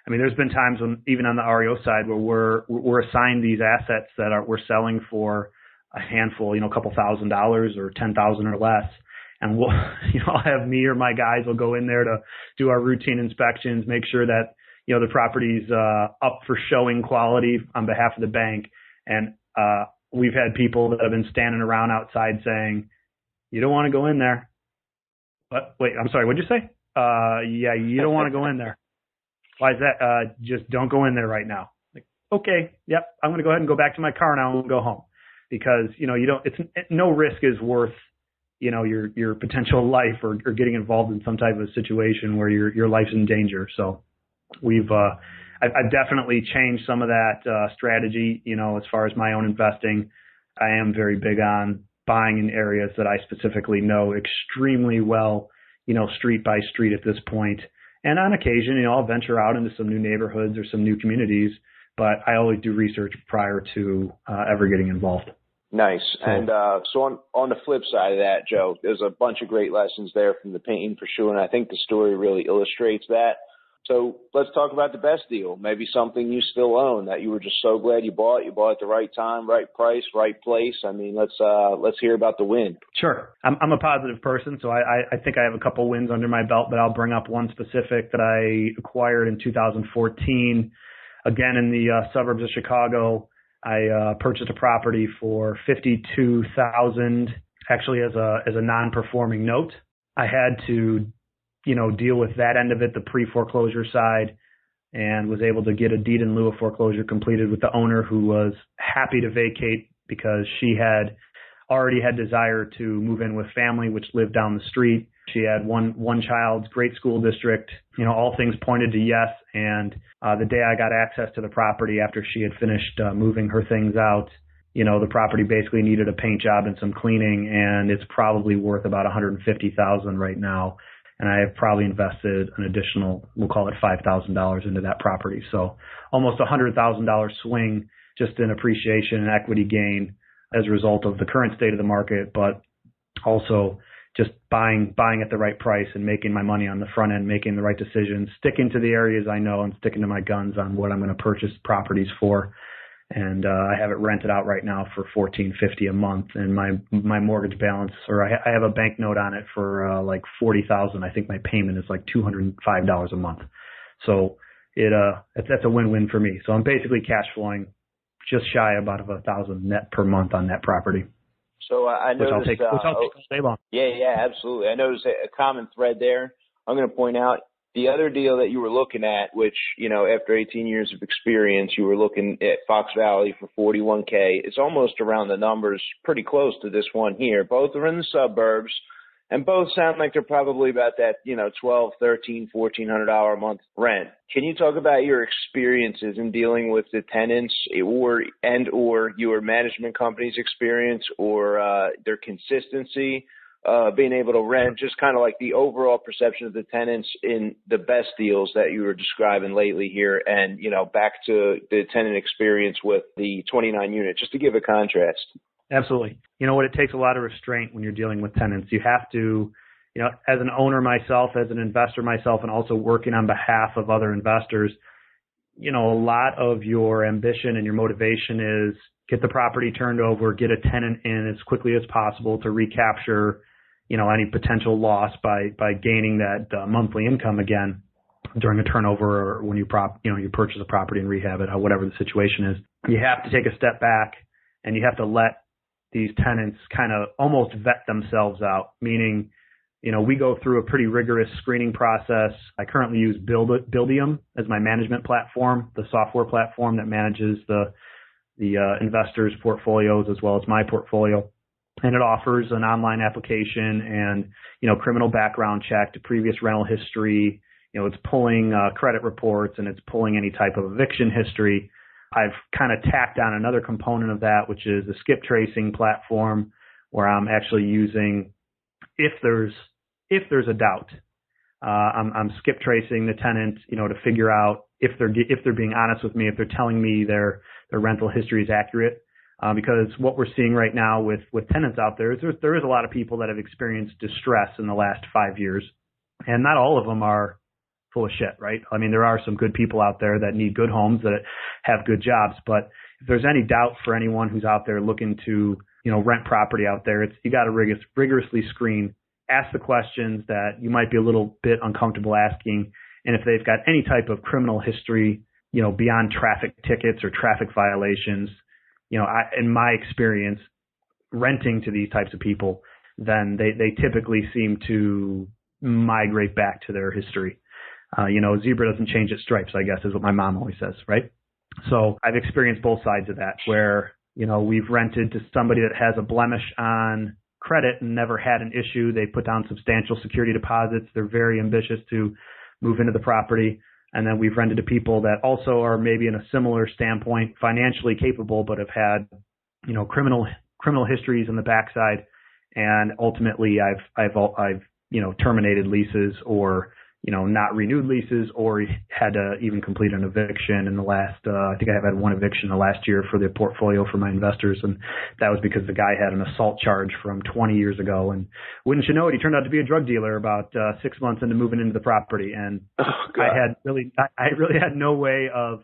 Speaker 3: I mean, there's been times when even on the REO side where we're assigned these assets that we're selling for a handful, a couple $1,000s or $10,000 or less. And we'll, I'll have me or my guys will go in there to do our routine inspections, make sure that, the property's up for showing quality on behalf of the bank. And we've had people that have been standing around outside saying, you don't want to go in there. But wait, I'm sorry, what'd you say? Yeah, you don't want to go in there. Why is that? Just don't go in there right now. Like, okay, yep, I'm going to go ahead and go back to my car now and go home. Because, no risk is worth, your potential life or getting involved in some type of situation where your life's in danger. So I've definitely changed some of that strategy, as far as my own investing. I am very big on buying in areas that I specifically know extremely well, street by street at this point. And on occasion, I'll venture out into some new neighborhoods or some new communities, but I always do research prior to ever getting involved.
Speaker 2: Nice. And so on the flip side of that, Joe, there's a bunch of great lessons there from the painting for sure, and I think the story really illustrates that. So let's talk about the best deal, maybe something you still own that you were just so glad you bought. You bought at the right time, right price, right place. I mean, let's hear about the win.
Speaker 3: Sure. I'm a positive person, so I think I have a couple wins under my belt, but I'll bring up one specific that I acquired in 2014. Again, in the suburbs of Chicago, I purchased a property for $52,000, actually as a non-performing note. I had to deal with that end of it, the pre-foreclosure side, and was able to get a deed in lieu of foreclosure completed with the owner, who was happy to vacate because she had already had desire to move in with family, which lived down the street. She had one child's great school district, all things pointed to yes. And the day I got access to the property after she had finished moving her things out, the property basically needed a paint job and some cleaning, and it's probably worth about $150,000 right now. And I have probably invested an additional, we'll call it $5,000 into that property. So almost $100,000 swing just in appreciation and equity gain as a result of the current state of the market, but also just buying at the right price and making my money on the front end, making the right decisions, sticking to the areas I know and sticking to my guns on what I'm going to purchase properties for. And I have it rented out right now for $1,450 a month, and my mortgage balance, or I have a bank note on it for like $40,000. I think my payment is like $205 a month. So that's a win-win for me. So I'm basically cash flowing just shy about $1,000 net per month on that property.
Speaker 2: So I noticed,
Speaker 3: which I'll take all day long.
Speaker 2: Yeah, absolutely. I noticed a common thread there. I'm going to point out the other deal that you were looking at, which, after 18 years of experience, you were looking at Fox Valley for $41K. It's almost around the numbers, pretty close to this one here. Both are in the suburbs, and both sound like they're probably about that, $1,200, $1,300, $1,400 a month rent. Can you talk about your experiences in dealing with the tenants, or your management company's experience, or their consistency? Being able to rent, just kind of like the overall perception of the tenants in the best deals that you were describing lately here, and, back to the tenant experience with the 29 unit, just to give a contrast.
Speaker 3: Absolutely. It takes a lot of restraint when you're dealing with tenants. You have to, as an owner myself, as an investor myself, and also working on behalf of other investors, a lot of your ambition and your motivation is get the property turned over, get a tenant in as quickly as possible to recapture, any potential loss by gaining that monthly income again during a turnover, or when you purchase a property and rehab it, or whatever the situation is. You have to take a step back, and you have to let these tenants kind of almost vet themselves out, meaning, we go through a pretty rigorous screening process. I currently use Buildium as my management platform, the software platform that manages the investors' portfolios as well as my portfolio. And it offers an online application and, criminal background check to previous rental history. It's pulling credit reports, and it's pulling any type of eviction history. I've kind of tacked on another component of that, which is a skip tracing platform, where I'm actually using, if there's a doubt, I'm skip tracing the tenant, to figure out if they're being honest with me, if they're telling me their rental history is accurate. Because what we're seeing right now with tenants out there is there is a lot of people that have experienced distress in the last 5 years, and not all of them are full of shit, right? I mean, there are some good people out there that need good homes, that have good jobs, but if there's any doubt for anyone who's out there looking to rent property out there, you got to rigorously screen, ask the questions that you might be a little bit uncomfortable asking. And if they've got any type of criminal history, beyond traffic tickets or traffic violations, in my experience, renting to these types of people, then they typically seem to migrate back to their history. Zebra doesn't change its stripes, I guess, is what my mom always says, right? So I've experienced both sides of that, where, we've rented to somebody that has a blemish on credit and never had an issue. They put down substantial security deposits. They're very ambitious to move into the property. And then we've rented to people that also are maybe in a similar standpoint, financially capable, but have had, criminal histories on the backside. And ultimately I've terminated leases or, not renewed leases, or had to even complete an eviction in the last, I think I've had one eviction in the last year for the portfolio for my investors. And that was because the guy had an assault charge from 20 years ago. And wouldn't you know it, he turned out to be a drug dealer about 6 months into moving into the property. And I really had no way of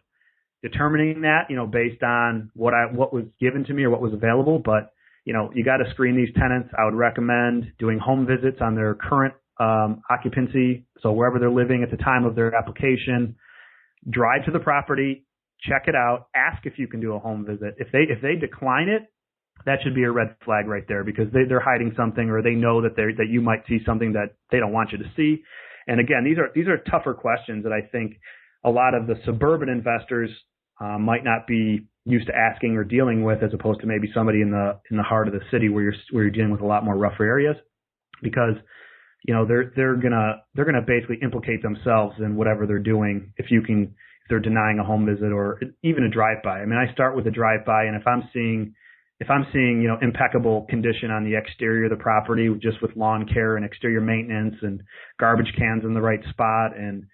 Speaker 3: determining that, based on what was given to me or what was available. But, you got to screen these tenants. I would recommend doing home visits on their current occupancy. So wherever they're living at the time of their application, drive to the property, check it out, ask if you can do a home visit. If they decline it, that should be a red flag right there, because they're hiding something, or they know that you might see something that they don't want you to see. And again, these are tougher questions that I think a lot of the suburban investors might not be used to asking or dealing with, as opposed to maybe somebody in the heart of the city where you're dealing with a lot more rougher areas, because they're gonna basically implicate themselves in whatever they're doing if they're denying a home visit or even a drive-by. I mean, I start with a drive-by, and if I'm seeing impeccable condition on the exterior of the property, just with lawn care and exterior maintenance and garbage cans in the right spot, and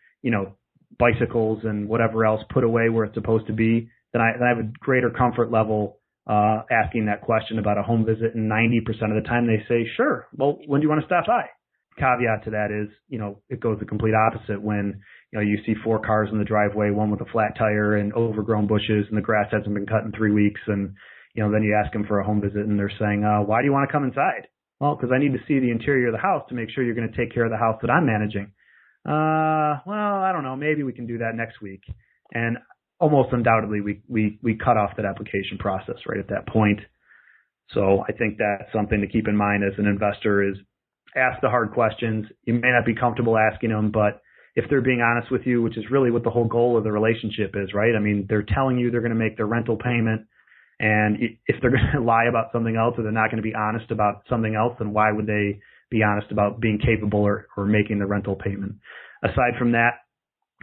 Speaker 3: bicycles and whatever else put away where it's supposed to be, then I have a greater comfort level asking that question about a home visit. And 90% of the time they say, sure. Well, when do you want to stop by? Caveat to that is, it goes the complete opposite when, you see 4 cars in the driveway, one with a flat tire and overgrown bushes, and the grass hasn't been cut in 3 weeks. And, then you ask them for a home visit and they're saying, why do you want to come inside? Well, because I need to see the interior of the house to make sure you're going to take care of the house that I'm managing. Well, I don't know. Maybe we can do that next week. And almost undoubtedly, we cut off that application process right at that point. So I think that's something to keep in mind as an investor is, ask the hard questions. You may not be comfortable asking them, but if they're being honest with you, which is really what the whole goal of the relationship is, right? I mean, they're telling you they're going to make their rental payment. And if they're going to lie about something else, or they're not going to be honest about something else, then why would they be honest about being capable or making the rental payment? Aside from that,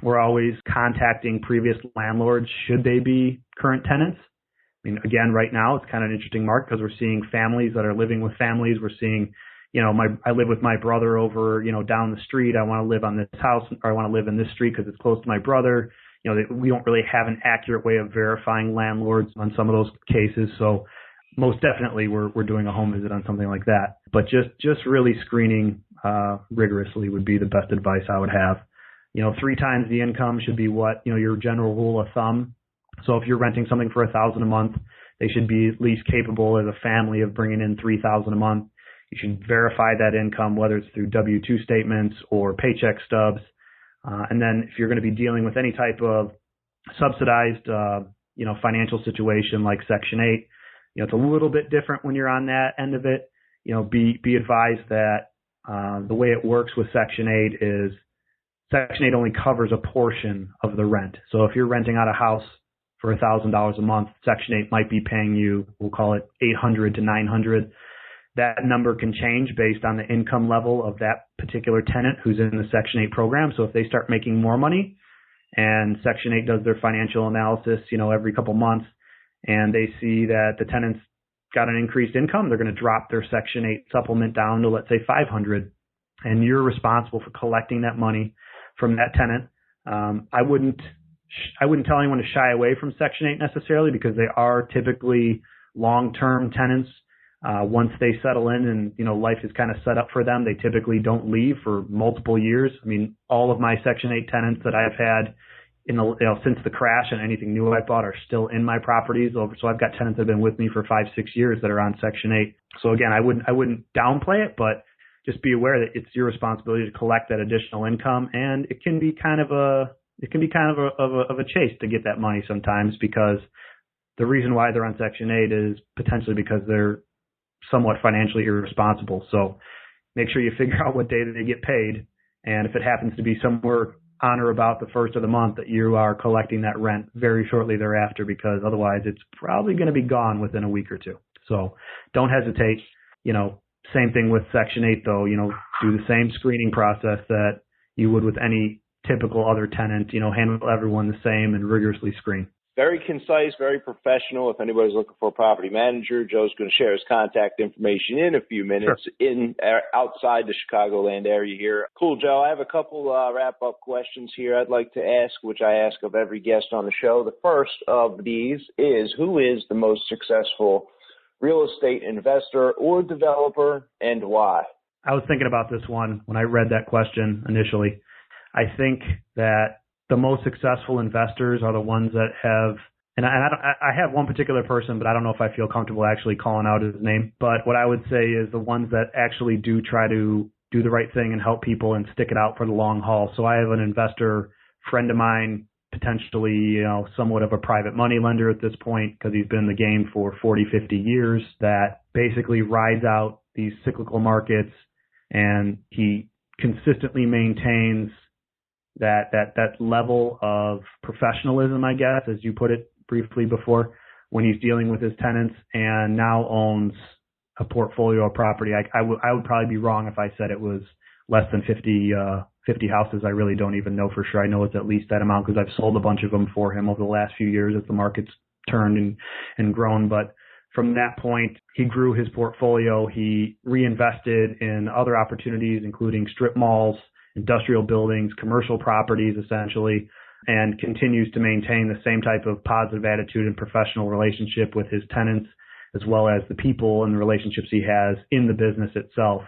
Speaker 3: we're always contacting previous landlords should they be current tenants. I mean, again, right now it's kind of an interesting market because we're seeing families that are living with families. We're seeing I live with my brother over, down the street. I want to live on this house, or I want to live in this street because it's close to my brother. We don't really have an accurate way of verifying landlords on some of those cases. So most definitely we're doing a home visit on something like that. But just really screening rigorously would be the best advice I would have. 3 times the income should be what, your general rule of thumb. So if you're renting something for $1,000 a month, they should be at least capable as a family of bringing in $3,000 a month. You should verify that income, whether it's through W-2 statements or paycheck stubs. And then if you're going to be dealing with any type of subsidized, financial situation like Section 8, it's a little bit different when you're on that end of it. Be advised that the way it works with Section 8 is Section 8 only covers a portion of the rent. So if you're renting out a house for $1,000 a month, Section 8 might be paying you, we'll call it $800 to $900. That number can change based on the income level of that particular tenant who's in the Section 8 program. So if they start making more money and Section 8 does their financial analysis, every couple months, and they see that the tenant's got an increased income, they're going to drop their Section 8 supplement down to, let's say, $500. And you're responsible for collecting that money from that tenant. I wouldn't tell anyone to shy away from Section 8 necessarily, because they are typically long-term tenants. Once they settle in and, life is kind of set up for them, they typically don't leave for multiple years. I mean, all of my Section 8 tenants that I've had since the crash, and anything new I bought are still in my properties. So I've got tenants that have been with me for 5-6 years that are on Section 8. So again, I wouldn't downplay it, but just be aware that it's your responsibility to collect that additional income, and it can be kind of a chase to get that money sometimes, because the reason why they're on Section 8 is potentially because they're somewhat financially irresponsible. So make sure you figure out what day that they get paid, and if it happens to be somewhere on or about the first of the month, that you are collecting that rent very shortly thereafter, because otherwise it's probably going to be gone within a week or two. So don't hesitate. Same thing with Section 8 though, do the same screening process that you would with any typical other tenant, handle everyone the same and rigorously screen.
Speaker 2: Very concise, very professional. If anybody's looking for a property manager, Joe's going to share his contact information in a few minutes. Sure. Outside the Chicagoland area here. Cool, Joe. I have a couple wrap-up questions here I'd like to ask, which I ask of every guest on the show. The first of these is, who is the most successful real estate investor or developer, and why?
Speaker 3: I was thinking about this one when I read that question initially. I think that the most successful investors are the ones that have, and I have one particular person, but I don't know if I feel comfortable actually calling out his name. But what I would say is the ones that actually do try to do the right thing and help people and stick it out for the long haul. So I have an investor friend of mine, potentially, somewhat of a private money lender at this point, because he's been in the game for 40, 50 years, that basically rides out these cyclical markets, and he consistently maintains that level of professionalism, I guess, as you put it briefly before, when he's dealing with his tenants, and now owns a portfolio of property. I would probably be wrong if I said it was less than 50 houses. I really don't even know for sure. I know it's at least that amount because I've sold a bunch of them for him over the last few years as the market's turned and grown. But from that point, he grew his portfolio. He reinvested in other opportunities, including strip malls, industrial buildings, commercial properties, essentially, and continues to maintain the same type of positive attitude and professional relationship with his tenants, as well as the people and the relationships he has in the business itself.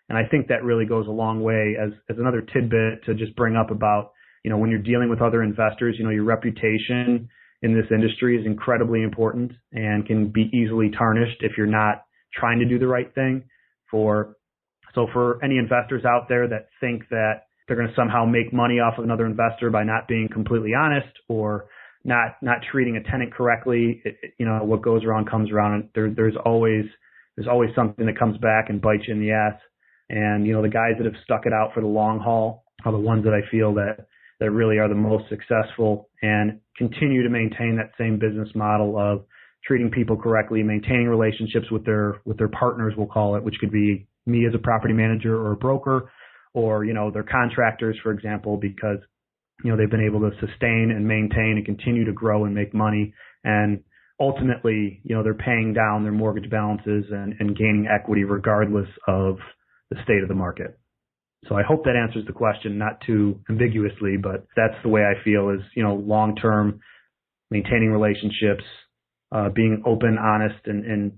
Speaker 3: And I think that really goes a long way as another tidbit to just bring up about, when you're dealing with other investors, your reputation in this industry is incredibly important and can be easily tarnished if you're not trying to do the right thing. So for any investors out there that think that they're going to somehow make money off of another investor by not being completely honest or not treating a tenant correctly, what goes around comes around. And there's always something that comes back and bites you in the ass. And, the guys that have stuck it out for the long haul are the ones that I feel that really are the most successful and continue to maintain that same business model of treating people correctly, maintaining relationships with their partners, we'll call it, which could be me as a property manager or a broker, or, their contractors, for example, because, they've been able to sustain and maintain and continue to grow and make money. And ultimately, they're paying down their mortgage balances and gaining equity regardless of the state of the market. So I hope that answers the question, not too ambiguously, but that's the way I feel is, long-term, maintaining relationships, being open, honest, and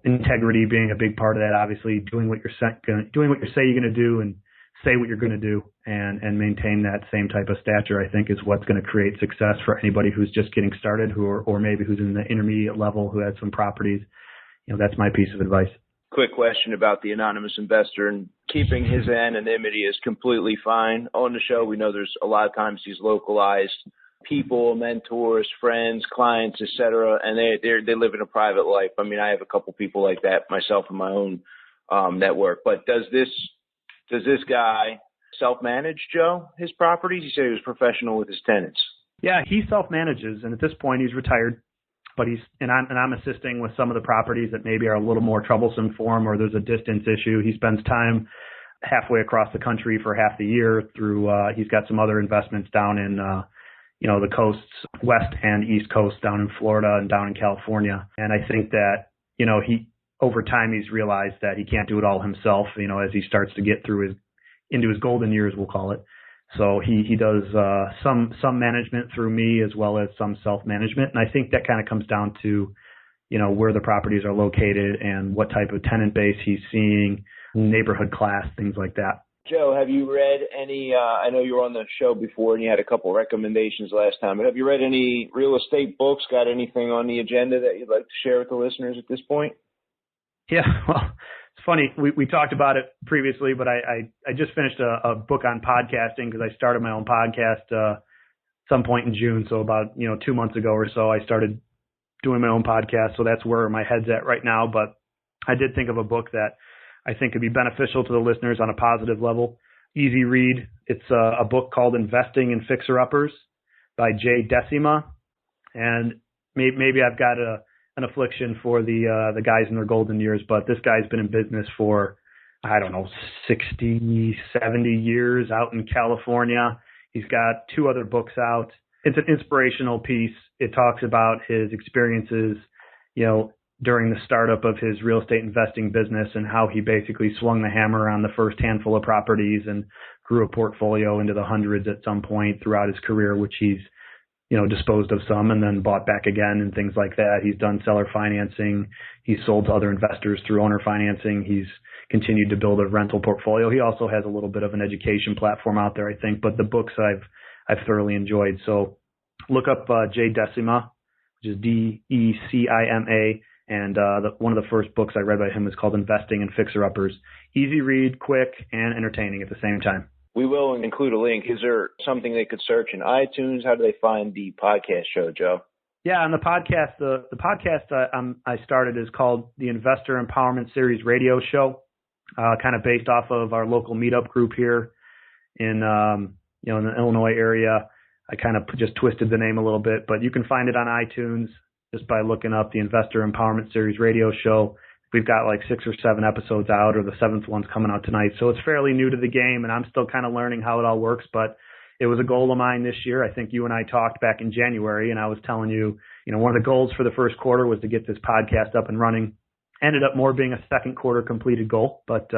Speaker 3: integrity being a big part of that. Obviously, doing what you say you're going to do and say what you're going to do, and maintain that same type of stature, I think, is what's going to create success for anybody who's just getting started, or maybe who's in the intermediate level, who has some properties. That's my piece of advice.
Speaker 2: Quick question about the anonymous investor, and keeping his anonymity is completely fine. On the show, we know there's a lot of times these localized people, mentors, friends, clients, etc., and they live in a private life. I mean, I have a couple people like that myself in my own network. But does this guy self-manage, Joe, his properties? He said he was professional with his tenants.
Speaker 3: Yeah, he self-manages, and at this point he's retired. But I'm assisting with some of the properties that maybe are a little more troublesome for him, or there's a distance issue. He spends time halfway across the country for half the year through, he's got some other investments down in, the coasts, west and east coast, down in Florida and down in California. And I think that, over time he's realized that he can't do it all himself, as he starts to get into his golden years, we'll call it. So he does some management through me, as well as some self-management. And I think that kind of comes down to, where the properties are located and what type of tenant base he's seeing, neighborhood class, things like that.
Speaker 2: Joe, have you read any, I know you were on the show before and you had a couple recommendations last time, but have you read any real estate books? Got anything on the agenda that you'd like to share with the listeners at this point?
Speaker 3: Yeah, well, it's funny. We talked about it previously, but I just finished a book on podcasting because I started my own podcast some point in June. So about, 2 months ago or so, I started doing my own podcast. So that's where my head's at right now. But I did think of a book that I think could be beneficial to the listeners on a positive level. Easy read. It's a book called Investing in Fixer-Uppers by Jay Decima. And maybe I've got an affliction for the guys in their golden years, but this guy's been in business for, 60, 70 years out in California. He's got 2 other books out. It's an inspirational piece. It talks about his experiences, during the startup of his real estate investing business and how he basically swung the hammer on the first handful of properties and grew a portfolio into the hundreds at some point throughout his career, which he's, disposed of some and then bought back again and things like that. He's done seller financing. He's sold to other investors through owner financing. He's continued to build a rental portfolio. He also has a little bit of an education platform out there, I think, but the books I've thoroughly enjoyed. So look up Jay Decima, which is Decima. And one of the first books I read by him is called Investing in Fixer-Uppers. Easy read, quick, and entertaining at the same time.
Speaker 2: We will include a link. Is there something they could search in iTunes? How do they find the podcast show, Joe?
Speaker 3: Yeah, on the podcast, the podcast I started is called the Investor Empowerment Series Radio Show, kind of based off of our local meetup group here in the Illinois area. I kind of just twisted the name a little bit, but you can find it on iTunes just by looking up the Investor Empowerment Series Radio Show. We've got like 6 or 7 episodes out, or the 7th one's coming out tonight. So it's fairly new to the game, and I'm still kind of learning how it all works. But it was a goal of mine this year. I think you and I talked back in January, and I was telling you, one of the goals for the first quarter was to get this podcast up and running. Ended up more being a second quarter completed goal, but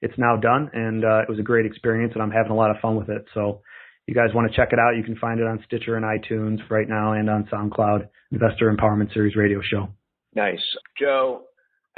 Speaker 3: it's now done, and it was a great experience, and I'm having a lot of fun with it. So you guys want to check it out, you can find it on Stitcher and iTunes right now and on SoundCloud, Investor Empowerment Series Radio Show.
Speaker 2: Nice. Joe,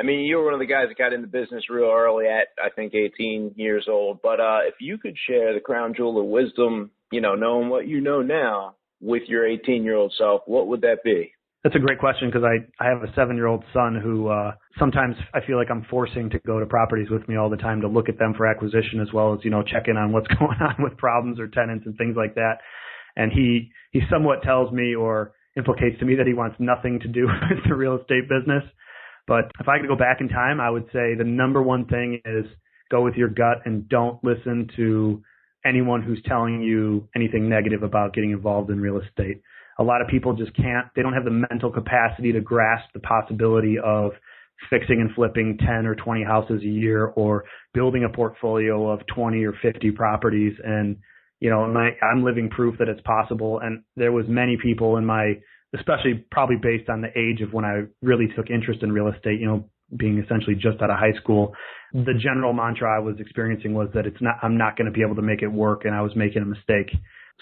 Speaker 2: you were one of the guys that got into business real early at, I think, 18 years old. But if you could share the crown jewel of wisdom, knowing what you know now with your 18-year-old self, what would that be?
Speaker 3: That's a great question because I have a 7-year-old son who sometimes I feel like I'm forcing to go to properties with me all the time to look at them for acquisition as well as, check in on what's going on with problems or tenants and things like that. And he somewhat tells me or implicates to me that he wants nothing to do with the real estate business. But if I could go back in time, I would say the number one thing is go with your gut and don't listen to anyone who's telling you anything negative about getting involved in real estate. A lot of people just they don't have the mental capacity to grasp the possibility of fixing and flipping 10 or 20 houses a year or building a portfolio of 20 or 50 properties. And, I'm living proof that it's possible. And there was many people in especially probably based on the age of when I really took interest in real estate, being essentially just out of high school, the general mantra I was experiencing was that I'm not going to be able to make it work, and I was making a mistake.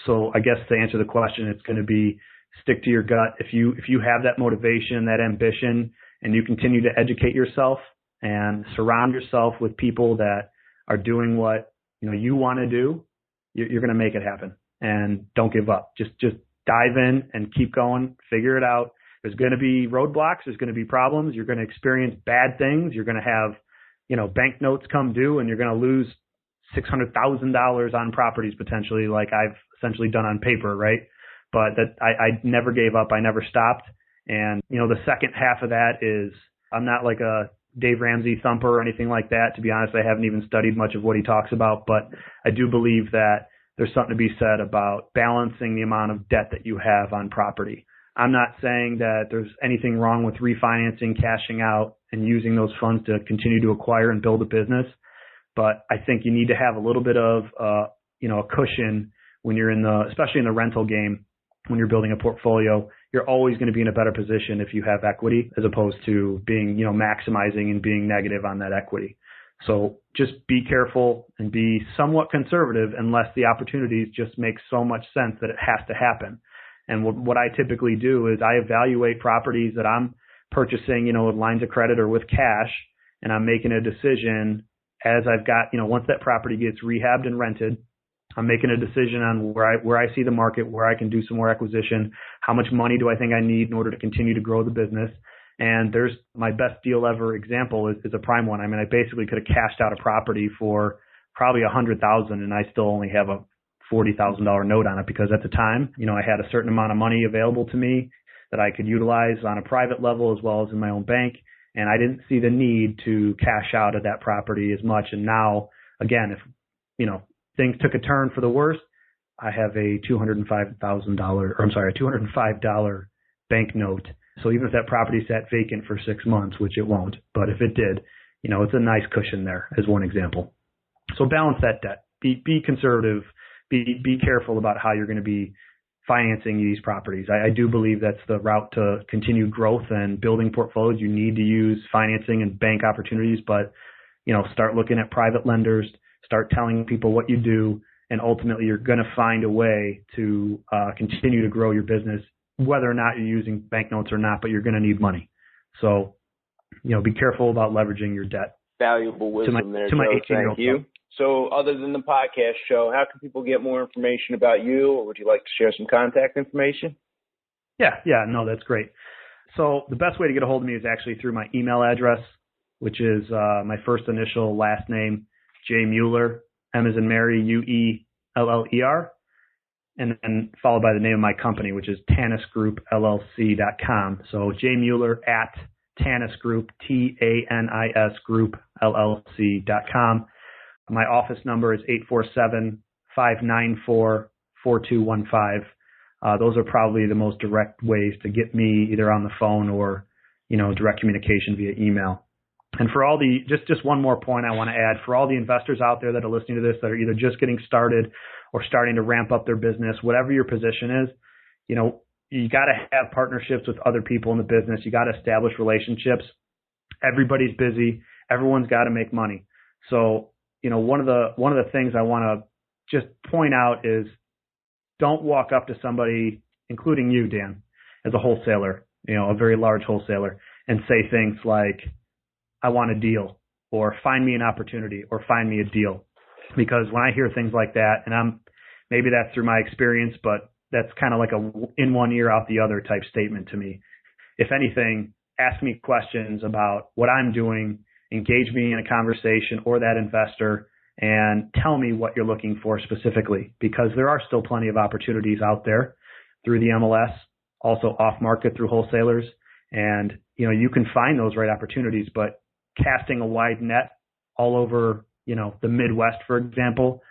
Speaker 3: So I guess to answer the question, it's going to be stick to your gut. If you have that motivation, that ambition, and you continue to educate yourself and surround yourself with people that are doing what you want to do, you're going to make it happen. And don't give up. Just dive in and keep going. Figure it out. There's going to be roadblocks. There's going to be problems. You're going to experience bad things. You're going to have banknotes come due, and you're going to lose $600,000 on properties potentially, like I've essentially done on paper, right? But that I never gave up. I never stopped. And, the second half of that is I'm not like a Dave Ramsey thumper or anything like that. To be honest, I haven't even studied much of what he talks about, but I do believe that there's something to be said about balancing the amount of debt that you have on property. I'm not saying that there's anything wrong with refinancing, cashing out, and using those funds to continue to acquire and build a business. But I think you need to have a little bit of, a cushion when you're especially in the rental game, when you're building a portfolio. You're always going to be in a better position if you have equity as opposed to being, maximizing and being negative on that equity. So just be careful and be somewhat conservative unless the opportunities just make so much sense that it has to happen. And what I typically do is I evaluate properties that I'm purchasing, with lines of credit or with cash, and I'm making a decision as I've got, once that property gets rehabbed and rented, I'm making a decision on where I see the market, where I can do some more acquisition, how much money do I think I need in order to continue to grow the business. And there's my best deal ever example is a prime one. I mean, I basically could have cashed out a property for probably $100,000 and I still only have a $40,000 note on it because at the time, I had a certain amount of money available to me that I could utilize on a private level as well as in my own bank. And I didn't see the need to cash out of that property as much. And now, again, if, things took a turn for the worse, I have a $205 bank note. So even if that property sat vacant for 6 months, which it won't, but if it did, it's a nice cushion there as one example. So balance that debt. Be conservative. Be careful about how you're going to be financing these properties. I do believe that's the route to continue growth and building portfolios. You need to use financing and bank opportunities, but start looking at private lenders, start telling people what you do, and ultimately you're going to find a way to continue to grow your business, whether or not you're using banknotes or not, but you're going to need money. So, be careful about leveraging your debt.
Speaker 2: Valuable wisdom there, Joe. Thank you. So other than the podcast show, how can people get more information about you, or would you like to share some contact information?
Speaker 3: Yeah, no, that's great. So the best way to get a hold of me is actually through my email address, which is my first initial last name, J. Mueller, M as in Mary, UELLER, and then followed by the name of my company, which is TanisGroupLLC.com. So J. Mueller at Tanis Group, TANIS Group LLC.com. My office number is 847-594-4215. Those are probably the most direct ways to get me either on the phone or, direct communication via email. And for all the, just one more point I want to add, for all the investors out there that are listening to this that are either just getting started or starting to ramp up their business, whatever your position is, you got to have partnerships with other people in the business. You got to establish relationships. Everybody's busy. Everyone's got to make money. So, one of the things I want to just point out is don't walk up to somebody, including you, Dan, as a wholesaler, a very large wholesaler, and say things like, I want a deal, or find me an opportunity, or find me a deal. Because when I hear things like that, and maybe that's through my experience, but that's kind of like a in one ear out the other type statement to me. If anything, ask me questions about what I'm doing, engage me in a conversation or that investor, and tell me what you're looking for specifically, because there are still plenty of opportunities out there through the MLS, also off market through wholesalers. And, you can find those right opportunities, but casting a wide net all over, the Midwest, for example,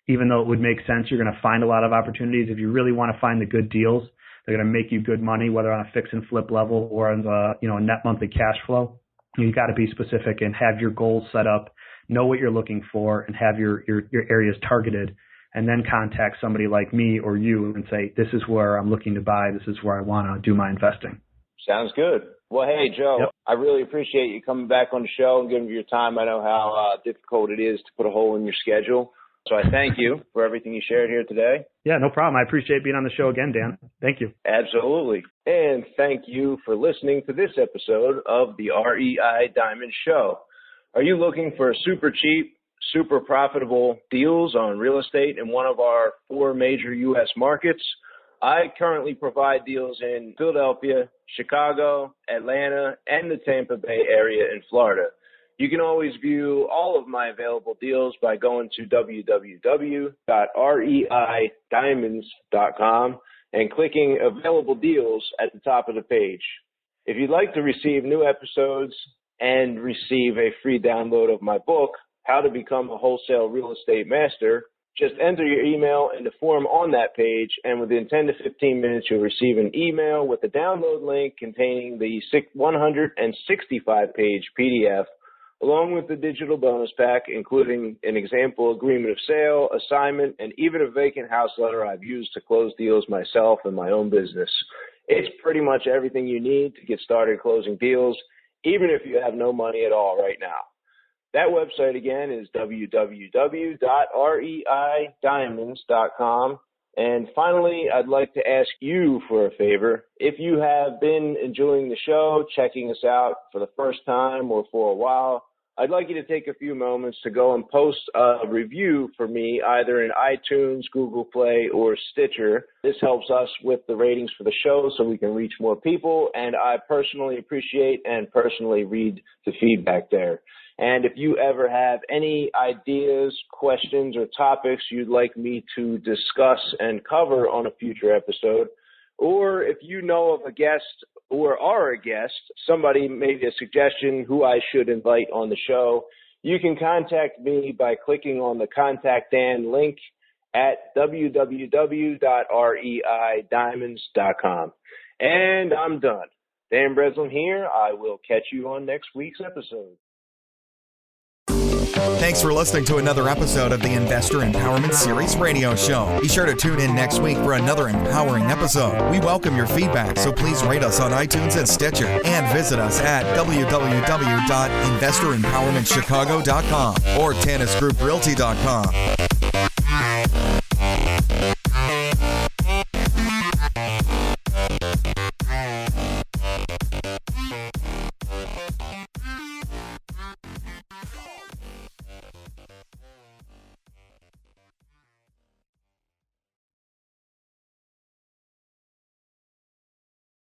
Speaker 3: even though it would make sense, you're going to find a lot of opportunities. If you really want to find the good deals, they're going to make you good money, whether on a fix and flip level or on the, net monthly cash flow. You got to be specific and have your goals set up, know what you're looking for, and have your areas targeted, and then contact somebody like me or you and say, this is where I'm looking to buy. This is where I want to do my investing.
Speaker 2: Sounds good. Well, hey, Joe, yep. I really appreciate you coming back on the show and giving me your time. I know how difficult it is to put a hole in your schedule. So I thank you for everything you shared here today.
Speaker 3: Yeah, no problem. I appreciate being on the show again, Dan. Thank you.
Speaker 2: Absolutely. And thank you for listening to this episode of the REI Diamonds Show. Are you looking for super cheap, super profitable deals on real estate in one of our 4 major U.S. markets? I currently provide deals in Philadelphia, Chicago, Atlanta, and the Tampa Bay area in Florida. You can always view all of my available deals by going to www.reidiamonds.com and clicking Available Deals at the top of the page. If you'd like to receive new episodes and receive a free download of my book, How to Become a Wholesale Real Estate Master, just enter your email in the form on that page, and within 10 to 15 minutes, you'll receive an email with a download link containing the 165-page PDF, along with the digital bonus pack, including an example agreement of sale, assignment, and even a vacant house letter I've used to close deals myself in my own business. It's pretty much everything you need to get started closing deals, even if you have no money at all right now. That website again is www.reidiamonds.com. And finally, I'd like to ask you for a favor. If you have been enjoying the show, checking us out for the first time or for a while, I'd like you to take a few moments to go and post a review for me either in iTunes, Google Play, or Stitcher. This helps us with the ratings for the show so we can reach more people, and I personally appreciate and personally read the feedback there. And if you ever have any ideas, questions, or topics you'd like me to discuss and cover on a future episode, or if you know of a guest or are a guest, somebody made a suggestion who I should invite on the show, you can contact me by clicking on the Contact Dan link at www.reidiamonds.com. And I'm done. Dan Breslin here. I will catch you on next week's episode.
Speaker 1: Thanks for listening to another episode of the Investor Empowerment Series radio show. Be sure to tune in next week for another empowering episode. We welcome your feedback, so please rate us on iTunes and Stitcher, and visit us at www.investoремpowermentchicago.com or tennisgrouprealty.com.